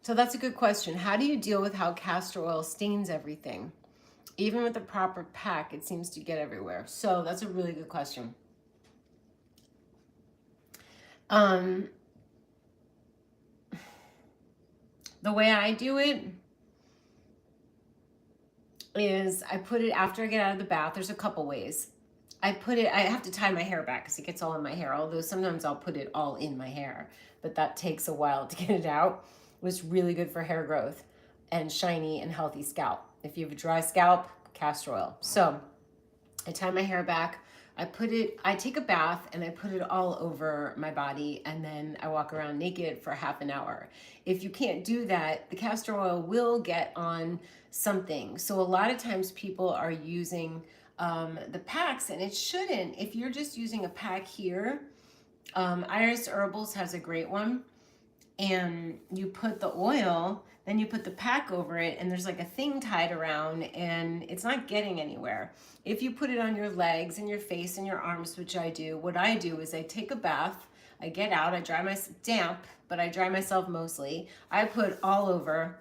So that's a good question. How do you deal with how castor oil stains everything? Even with the proper pack, it seems to get everywhere. So that's a really good question. The way I do it is I put it after I get out of the bath. There's a couple ways. I have to tie my hair back because it gets all in my hair, although sometimes I'll put it all in my hair, but that takes a while to get it out. It was really good for hair growth and shiny and healthy scalp. If you have a dry scalp, castor oil. So I tie my hair back. I take a bath and I put it all over my body, and then I walk around naked for half an hour. If you can't do that, the castor oil will get on something. So a lot of times people are using the packs, and it shouldn't. If you're just using a pack here, Iris Herbals has a great one, and you put the oil, then you put the pack over it, and there's like a thing tied around, and it's not getting anywhere. If you put it on your legs and your face and your arms, which I do, what I do is I take a bath, I get out, I dry myself damp, but I dry myself mostly. I put all over,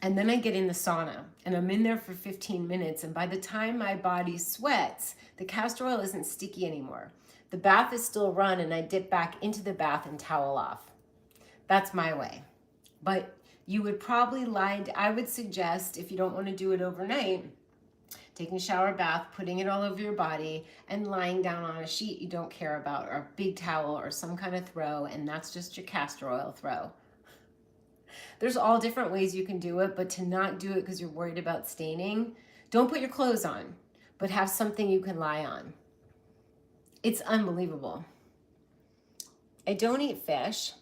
And then I get in the sauna and I'm in there for 15 minutes. And by the time my body sweats, the castor oil isn't sticky anymore. The bath is still run and I dip back into the bath and towel off. That's my way. But you would probably I would suggest, if you don't want to do it overnight, taking a shower bath, putting it all over your body, and lying down on a sheet you don't care about, or a big towel, or some kind of throw, and that's just your castor oil throw. There's all different ways you can do it, but to not do it because you're worried about staining, don't put your clothes on, but have something you can lie on. It's unbelievable. I don't eat fish.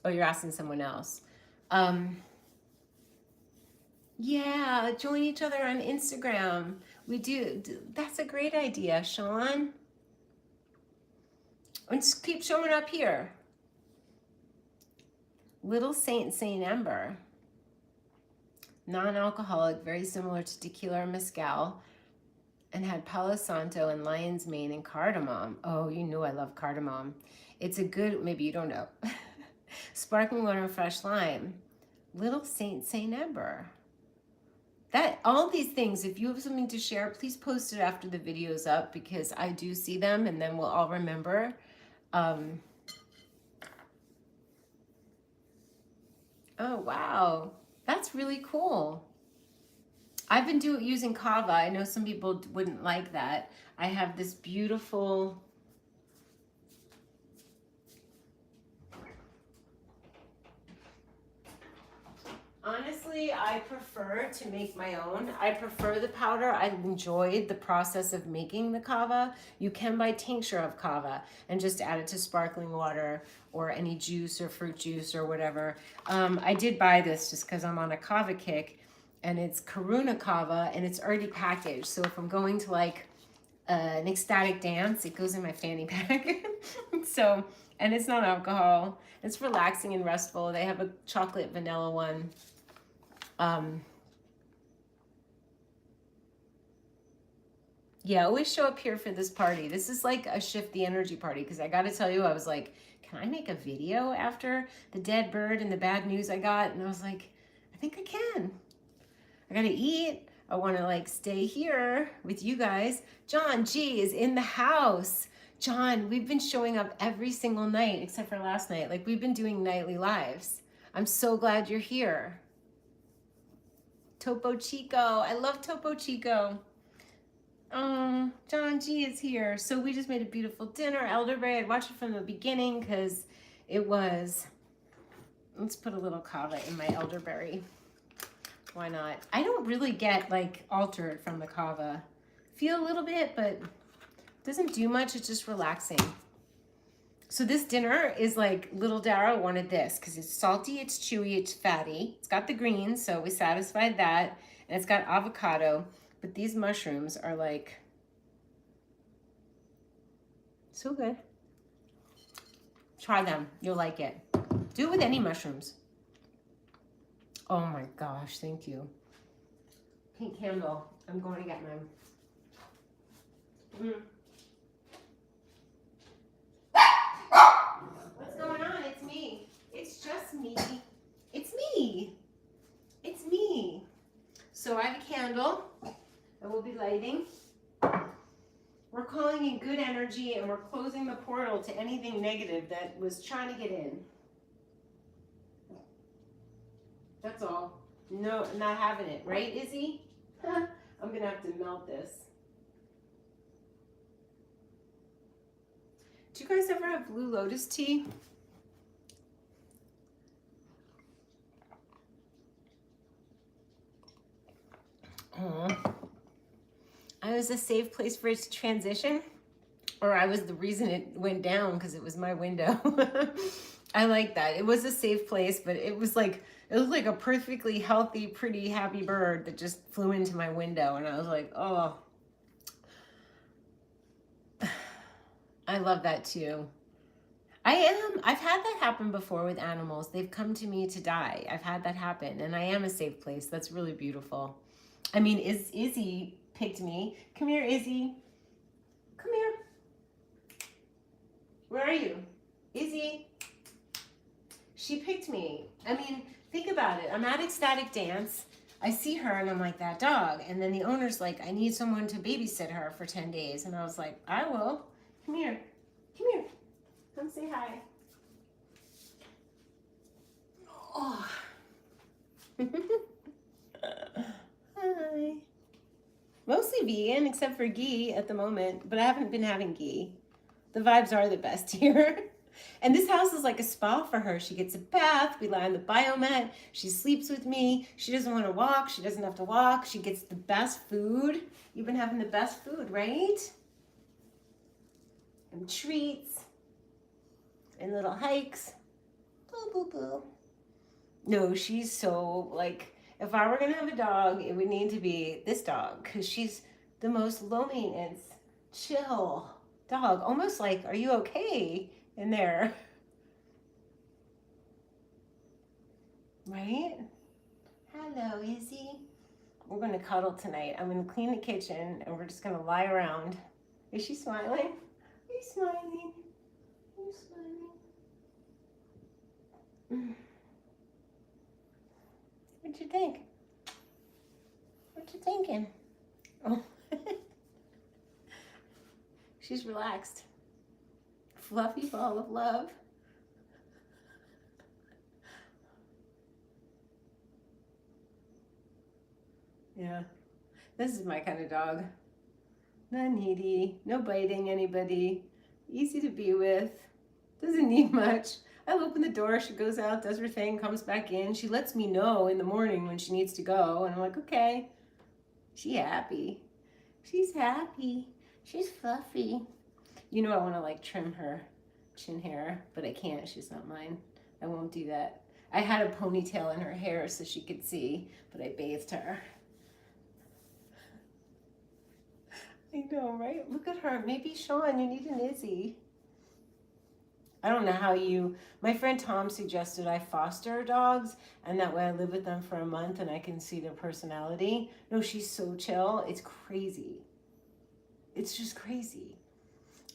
Oh, you're asking someone else. Yeah, join each other on Instagram. We do. That's a great idea, Sean. And just keep showing up here. Little Saint Ember. Non-alcoholic, very similar to tequila or mezcal, and had Palo Santo and lion's mane and cardamom. Oh, you know I love cardamom. It's a good, maybe you don't know. Sparkling water and fresh lime. Little Saint Ember. That, all these things, if you have something to share, please post it after the video's up, because I do see them and then we'll all remember. Oh, wow. That's really cool. I've been using kava. I know some people wouldn't like that. I have this beautiful... Honestly, I prefer to make my own. I prefer the powder. I enjoyed the process of making the kava. You can buy tincture of kava and just add it to sparkling water or any juice or fruit juice or whatever. I did buy this just because I'm on a kava kick, and it's Karuna kava and it's already packaged. So if I'm going to like an ecstatic dance, it goes in my fanny pack. So, and it's not alcohol. It's relaxing and restful. They have a chocolate vanilla one. Yeah, always show up here for this party. This is like a shift the energy party, because I got to tell you, I was like, can I make a video after the dead bird and the bad news I got? And I was like, I think I can. I got to eat. I want to like stay here with you guys. John G is in the house. John, we've been showing up every single night except for last night. Like, we've been doing nightly lives. I'm so glad you're here. Topo Chico. I love Topo Chico. John G is here. So we just made a beautiful dinner. Elderberry. I'd watch it from the beginning because it was... Let's put a little kava in my elderberry. Why not? I don't really get like altered from the kava. Feel a little bit, but doesn't do much. It's just relaxing. So this dinner is like, little Dara wanted this because it's salty, it's chewy, it's fatty. It's got the greens, so we satisfied that. And it's got avocado, but these mushrooms are like so good. Try them, you'll like it. Do it with any mushrooms. Oh my gosh, thank you. Pink candle, I'm going to get mine. What's going on? It's me. It's just me. It's me. It's me. So I have a candle that we'll be lighting. We're calling in good energy, and we're closing the portal to anything negative that was trying to get in. That's all. No, not having it. Right, Izzy? I'm going to have to melt this. Do you guys ever have Blue Lotus tea? I was a safe place for it to transition, or I was the reason it went down because it was my window. I like that. It was a safe place, but it was like, it looked like a perfectly healthy, pretty, happy bird that just flew into my window, and I was like, oh. I love that too. I've had that happen before with animals. They've come to me to die. I've had that happen, and I am a safe place. That's really beautiful. I mean, Izzy picked me. Come here, Izzy. Come here. Where are you? Izzy. She picked me. I mean, think about it. I'm at ecstatic dance. I see her and I'm like, that dog. And then the owner's like, I need someone to babysit her for 10 days. And I was like, I will. Come here. Come here. Come say hi. Oh. Hi. Mostly vegan, except for ghee at the moment, but I haven't been having ghee. The vibes are the best here. And this house is like a spa for her. She gets a bath. We lie on the biomat. She sleeps with me. She doesn't want to walk. She doesn't have to walk. She gets the best food. You've been having the best food, right? And treats. And little hikes. Boo, boo, boo. No, she's so, like, if I were going to have a dog, it would need to be this dog. Because she's the most low maintenance, chill dog. Almost like, are you okay in there? Right? Hello, Izzy. We're going to cuddle tonight. I'm going to clean the kitchen and we're just going to lie around. Is she smiling? Are you smiling? Are you smiling? What'd you think? What you thinking? Oh. She's relaxed. Fluffy ball of love. Yeah, this is my kind of dog. Not needy, no biting anybody, easy to be with, doesn't need much. I'll open the door, she goes out, does her thing, comes back in. She lets me know in the morning when she needs to go, and I'm like, okay. She's happy. She's happy. She's fluffy. You know I want to like trim her chin hair, but I can't. She's not mine. I won't do that. I had a ponytail in her hair so she could see, but I bathed her. I know, right? Look at her. Maybe, Sean, you need an Izzy. I don't know how you... My friend Tom suggested I foster dogs, and that way I live with them for a month and I can see their personality. No, she's so chill. It's crazy. It's just crazy.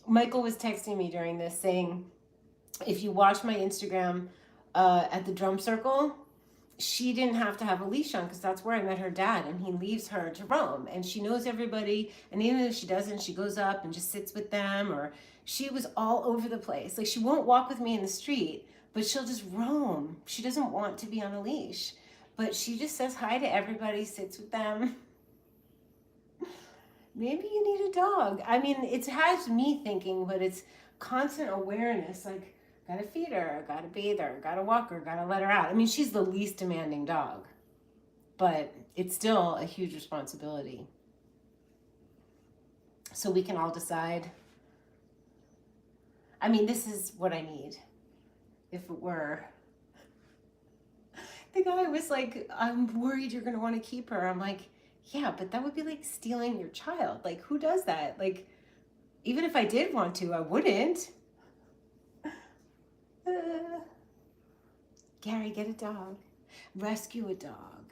Michael was texting me during this saying, if you watch my Instagram at the drum circle, she didn't have to have a leash on because that's where I met her dad, and he leaves her to roam, and she knows everybody, and even if she doesn't, she goes up and just sits with them, or she was all over the place. Like, she won't walk with me in the street, but she'll just roam. She doesn't want to be on a leash, but she just says hi to everybody, sits with them. Maybe you need a dog. I mean, it has me thinking, but it's constant awareness, like, gotta feed her, gotta bathe her, gotta walk her, gotta let her out. I mean, she's the least demanding dog, but it's still a huge responsibility. So we can all decide. I mean, this is what I need. If it were. The guy was like, I'm worried you're gonna wanna keep her. I'm like, yeah, but that would be like stealing your child. Like, who does that? Like, even if I did want to, I wouldn't. Gary, get a dog. Rescue a dog.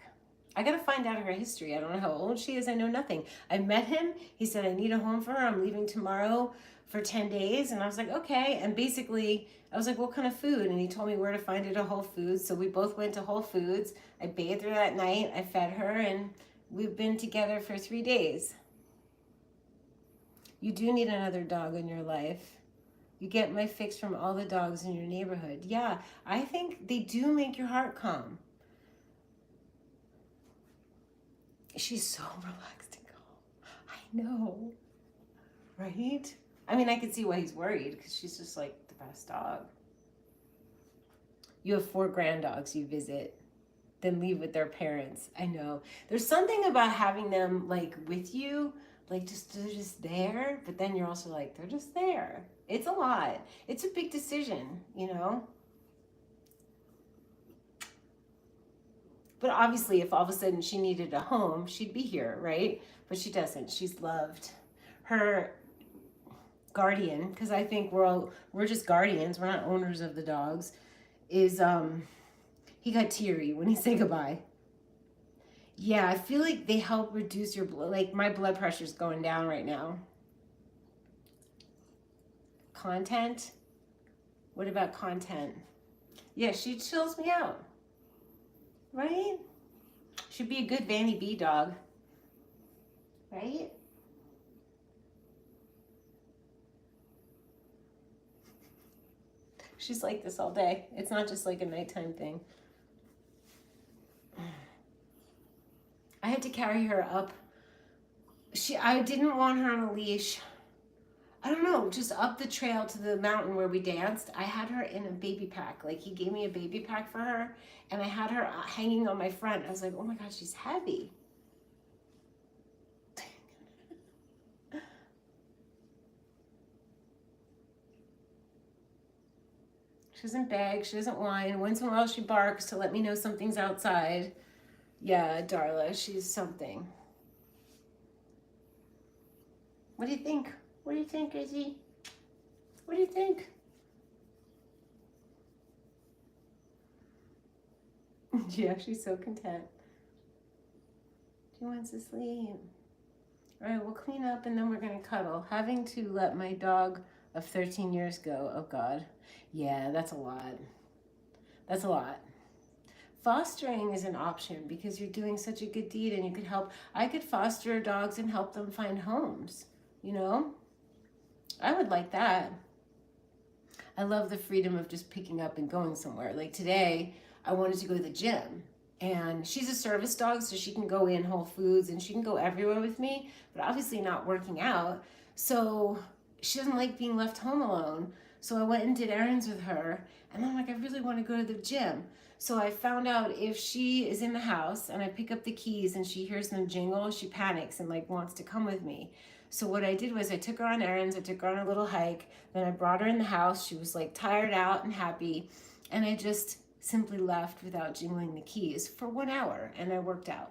I gotta find out her history. I don't know how old she is. I know nothing. I met him. He said, I need a home for her. I'm leaving tomorrow for 10 days. And I was like, okay. And basically, I was like, what kind of food? And he told me where to find it at Whole Foods. So we both went to Whole Foods. I bathed her that night. I fed her. And we've been together for 3 days. You do need another dog in your life. You get my fix from all the dogs in your neighborhood. Yeah, I think they do make your heart calm. She's so relaxed and calm. I know, right? I mean, I can see why he's worried because she's just like the best dog. You have 4 grand dogs you visit, then leave with their parents. I know. There's something about having them like with you, like they're just there, but then you're also like, they're just there. It's a lot. It's a big decision, you know? But obviously, if all of a sudden she needed a home, she'd be here, right? But she doesn't. She's loved. Her guardian, because I think we're just guardians, we're not owners of the dogs, is he got teary when he said goodbye. Yeah, I feel like they help reduce your blood. Like, my blood pressure's going down right now. Content? What about content? Yeah, she chills me out. Right? Should be a good Vanny B dog, right? She's like this all day. It's not just like a nighttime thing. I had to carry her up. I didn't want her on a leash. I don't know, just up the trail to the mountain where we danced. I had her in a baby pack. Like, he gave me a baby pack for her, and I had her hanging on my front. I was like, oh my God, she's heavy. She doesn't beg, she doesn't whine. Once in a while she barks to let me know something's outside. Yeah, Darla, she's something. What do you think? What do you think, Izzy? What do you think? Yeah, she's so content. She wants to sleep. All right, we'll clean up and then we're gonna cuddle. Having to let my dog of 13 years go, oh God. Yeah, that's a lot. That's a lot. Fostering is an option because you're doing such a good deed and you could help. I could foster dogs and help them find homes, you know? I would like that. I love the freedom of just picking up and going somewhere. Like today, I wanted to go to the gym. And she's a service dog, so she can go in Whole Foods and she can go everywhere with me, but obviously not working out. So she doesn't like being left home alone. So I went and did errands with her, and I'm like, I really want to go to the gym. So I found out if she is in the house and I pick up the keys and she hears them jingle, she panics and like wants to come with me. So what I did was I took her on errands, I took her on a little hike, then I brought her in the house. She was like tired out and happy, and I just simply left without jingling the keys for 1 hour, and I worked out.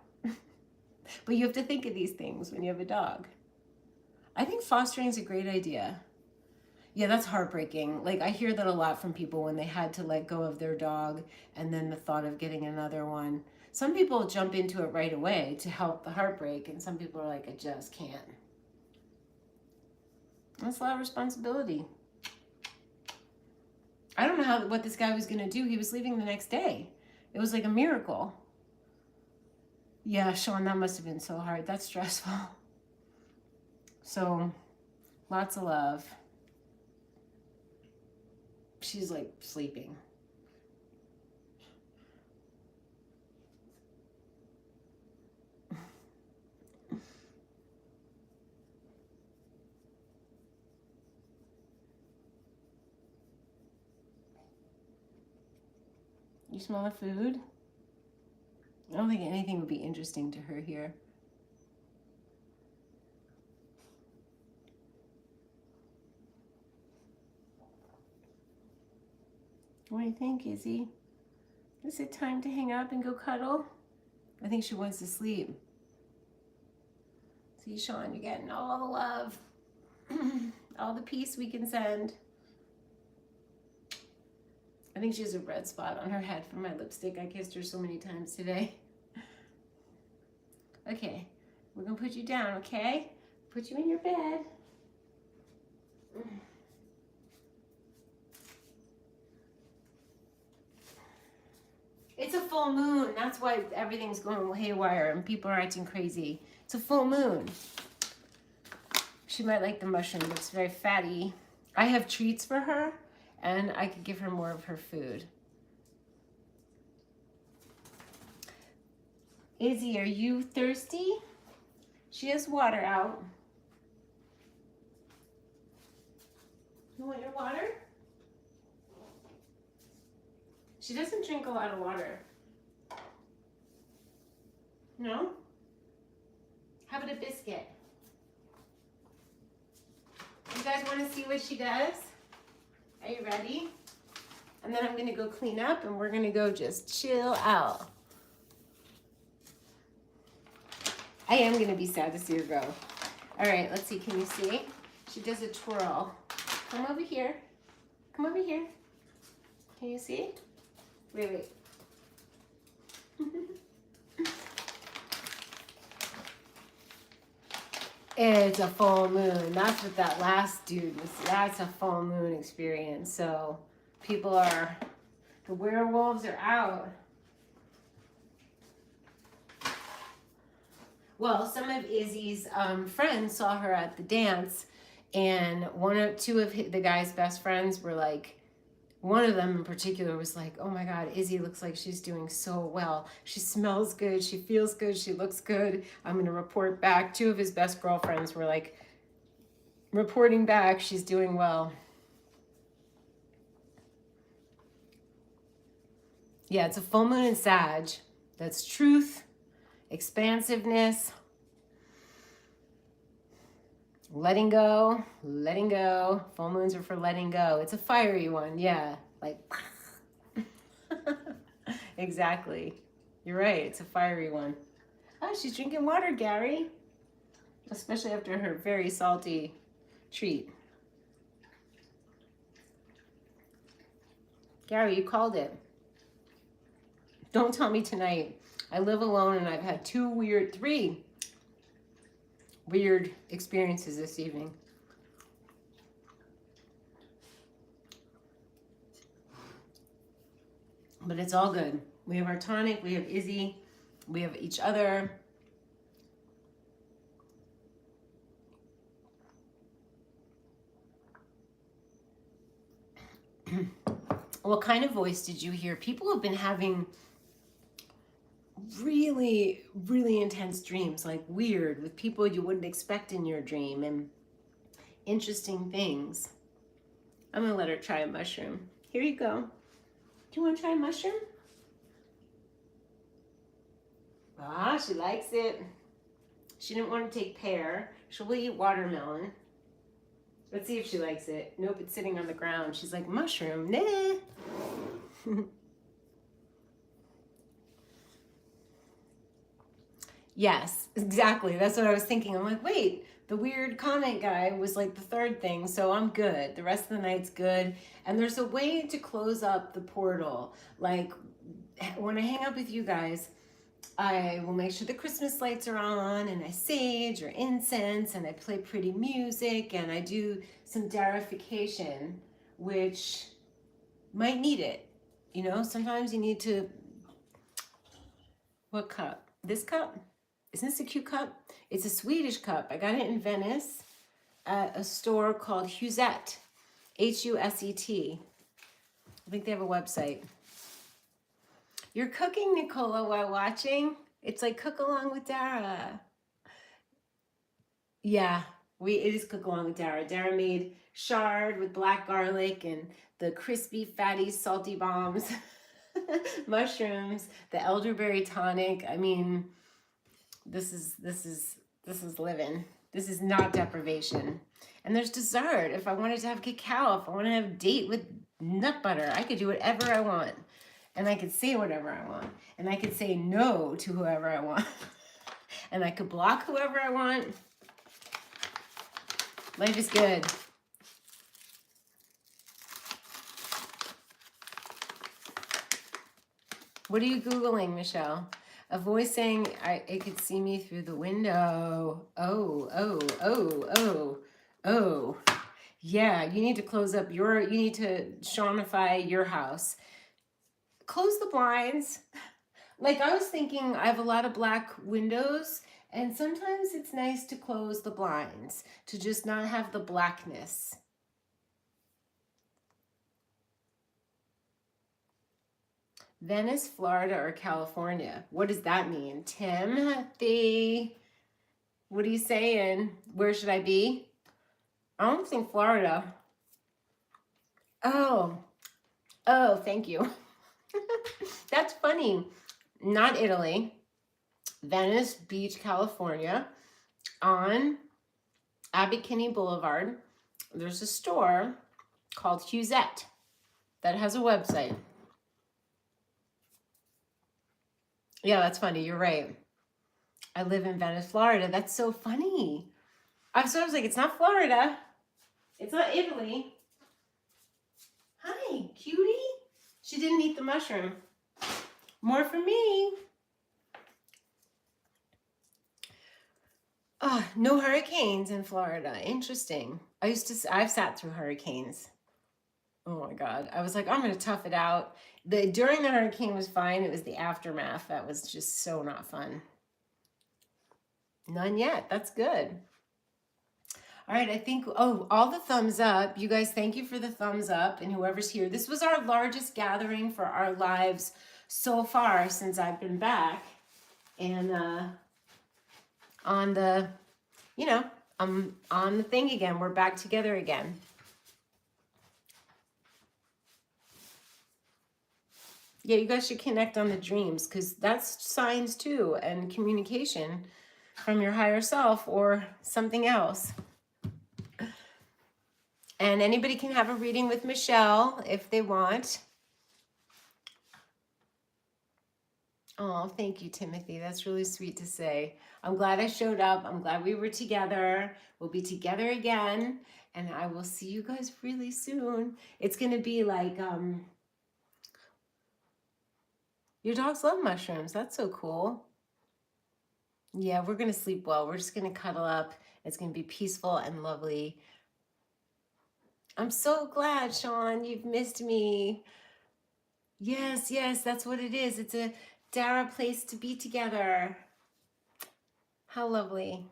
But you have to think of these things when you have a dog. I think fostering is a great idea. Yeah, that's heartbreaking. Like, I hear that a lot from people when they had to let go of their dog and then the thought of getting another one. Some people jump into it right away to help the heartbreak, and some people are like, I just can't. That's a lot of responsibility. I don't know what this guy was going to do. He was leaving the next day. It was like a miracle. Yeah, Sean, that must have been so hard. That's stressful. So, lots of love. She's like sleeping. You smell the food? I don't think anything would be interesting to her here. What do you think, Izzy? Is it time to hang up and go cuddle? I think she wants to sleep. See, Sean, you're getting all the love. All the peace we can send. I think she has a red spot on her head from my lipstick. I kissed her so many times today. Okay, we're gonna put you down, okay? Put you in your bed. It's a full moon. That's why everything's going haywire and people are acting crazy. It's a full moon. She might like the mushroom. It's very fatty. I have treats for her, and I could give her more of her food. Izzy, are you thirsty? She has water out. You want your water? She doesn't drink a lot of water. No? How about a biscuit? You guys want to see what she does? Are you ready? And then I'm going to go clean up and we're going to go just chill out. I am going to be sad to see her go. All right, let's see. Can you see? She does a twirl. Come over here. Come over here. Can you see? Wait. It's a full moon. That's what that last dude was. That's a full moon experience. So people are, the werewolves are out. Well, some of Izzy's friends saw her at the dance, and two of the guy's best friends were like, one of them in particular was like, oh my God, Izzy looks like she's doing so well. She smells good. She feels good. She looks good. I'm going to report back. Two of his best girlfriends were like, reporting back, she's doing well. Yeah, it's a full moon in Sag. That's truth, expansiveness, letting go, letting go. Full moons are for letting go. It's a fiery one, yeah. Like, exactly. You're right, it's a fiery one. Oh, she's drinking water, Gary. Especially after her very salty treat. Gary, you called it. Don't tell me tonight. I live alone and I've had three weird experiences this evening. But it's all good. We have our tonic, we have Izzy, we have each other. What kind of voice did you hear? People have been having really, really intense dreams, like weird, with people you wouldn't expect in your dream, and interesting things. I'm gonna let her try a mushroom. Here you go. Do you want to try a mushroom? Ah, she likes it. She didn't want to take pear. She'll eat watermelon. Let's see if she likes it. Nope, it's sitting on the ground. She's like, mushroom, nah. Yes, exactly. That's what I was thinking. I'm like, wait, the weird comment guy was like the third thing, so I'm good. The rest of the night's good. And there's a way to close up the portal. Like, when I hang out with you guys, I will make sure the Christmas lights are on, and I sage or incense, and I play pretty music, and I do some darification, which might need it. You know, sometimes you need to. What cup? This cup? Isn't this a cute cup? It's a Swedish cup. I got it in Venice at a store called Huset, Huset. I think they have a website. You're cooking, Nicola, while watching? It's like cook along with Dara. Yeah, it is cook along with Dara. Dara made chard with black garlic and the crispy, fatty, salty bombs, mushrooms, the elderberry tonic. I mean, this is living. This is not deprivation. And there's dessert. If I wanted to have cacao, if I want to have a date with nut butter, I could do whatever I want. And I could say whatever I want. And I could say no to whoever I want. And I could block whoever I want. Life is good. What are you Googling, Michelle? A voice saying it could see me through the window. Oh. Yeah, you need to close up you need to Shaunify your house. Close the blinds. Like, I was thinking, I have a lot of black windows, and sometimes it's nice to close the blinds, to just not have the blackness. Venice, Florida, or California? What does that mean? Timothy, what are you saying? Where should I be? I don't think Florida. Oh, thank you. That's funny. Not Italy. Venice Beach, California. On Abbot Kinney Boulevard, there's a store called Huset that has a website. Yeah, that's funny. You're right. I live in Venice, Florida. That's so funny. I was like, it's not Florida. It's not Italy. Hi, cutie. She didn't eat the mushroom. More for me. Oh, no hurricanes in Florida. Interesting. I've sat through hurricanes. Oh my God. I was like, I'm going to tough it out. During the hurricane was fine. It was the aftermath that was just so not fun. None yet. That's good. All right, I think, oh, all the thumbs up. You guys, thank you for the thumbs up, and whoever's here. This was our largest gathering for our lives so far since I've been back. And on the, you know, I'm on the thing again. We're back together again. Yeah, you guys should connect on the dreams, because that's signs too, and communication from your higher self or something else. And anybody can have a reading with Michelle if they want. Oh, thank you, Timothy. That's really sweet to say. I'm glad I showed up. I'm glad we were together. We'll be together again. And I will see you guys really soon. It's going to be like, your dogs love mushrooms. That's so cool. Yeah, we're going to sleep well. We're just going to cuddle up. It's going to be peaceful and lovely. I'm so glad, Sean, you've missed me. Yes, yes, that's what it is. It's a Dara place to be together. How lovely.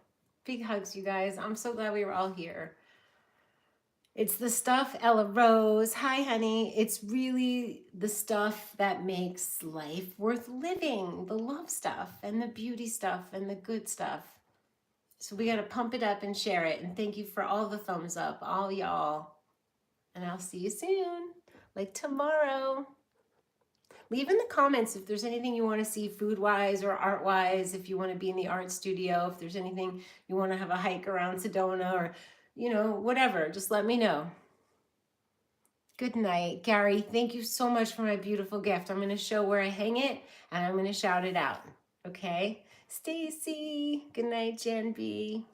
Big hugs, you guys. I'm so glad we were all here. It's the stuff, Ella Rose. Hi, honey. It's really the stuff that makes life worth living. The love stuff and the beauty stuff and the good stuff. So we got to pump it up and share it. And thank you for all the thumbs up, all y'all. And I'll see you soon, like tomorrow. Leave in the comments if there's anything you want to see food-wise or art-wise, if you want to be in the art studio, if there's anything you want to have a hike around Sedona or, you know, whatever. Just let me know. Good night. Gary, thank you so much for my beautiful gift. I'm going to show where I hang it, and I'm going to shout it out. Okay? Stacy. Good night, Jen B.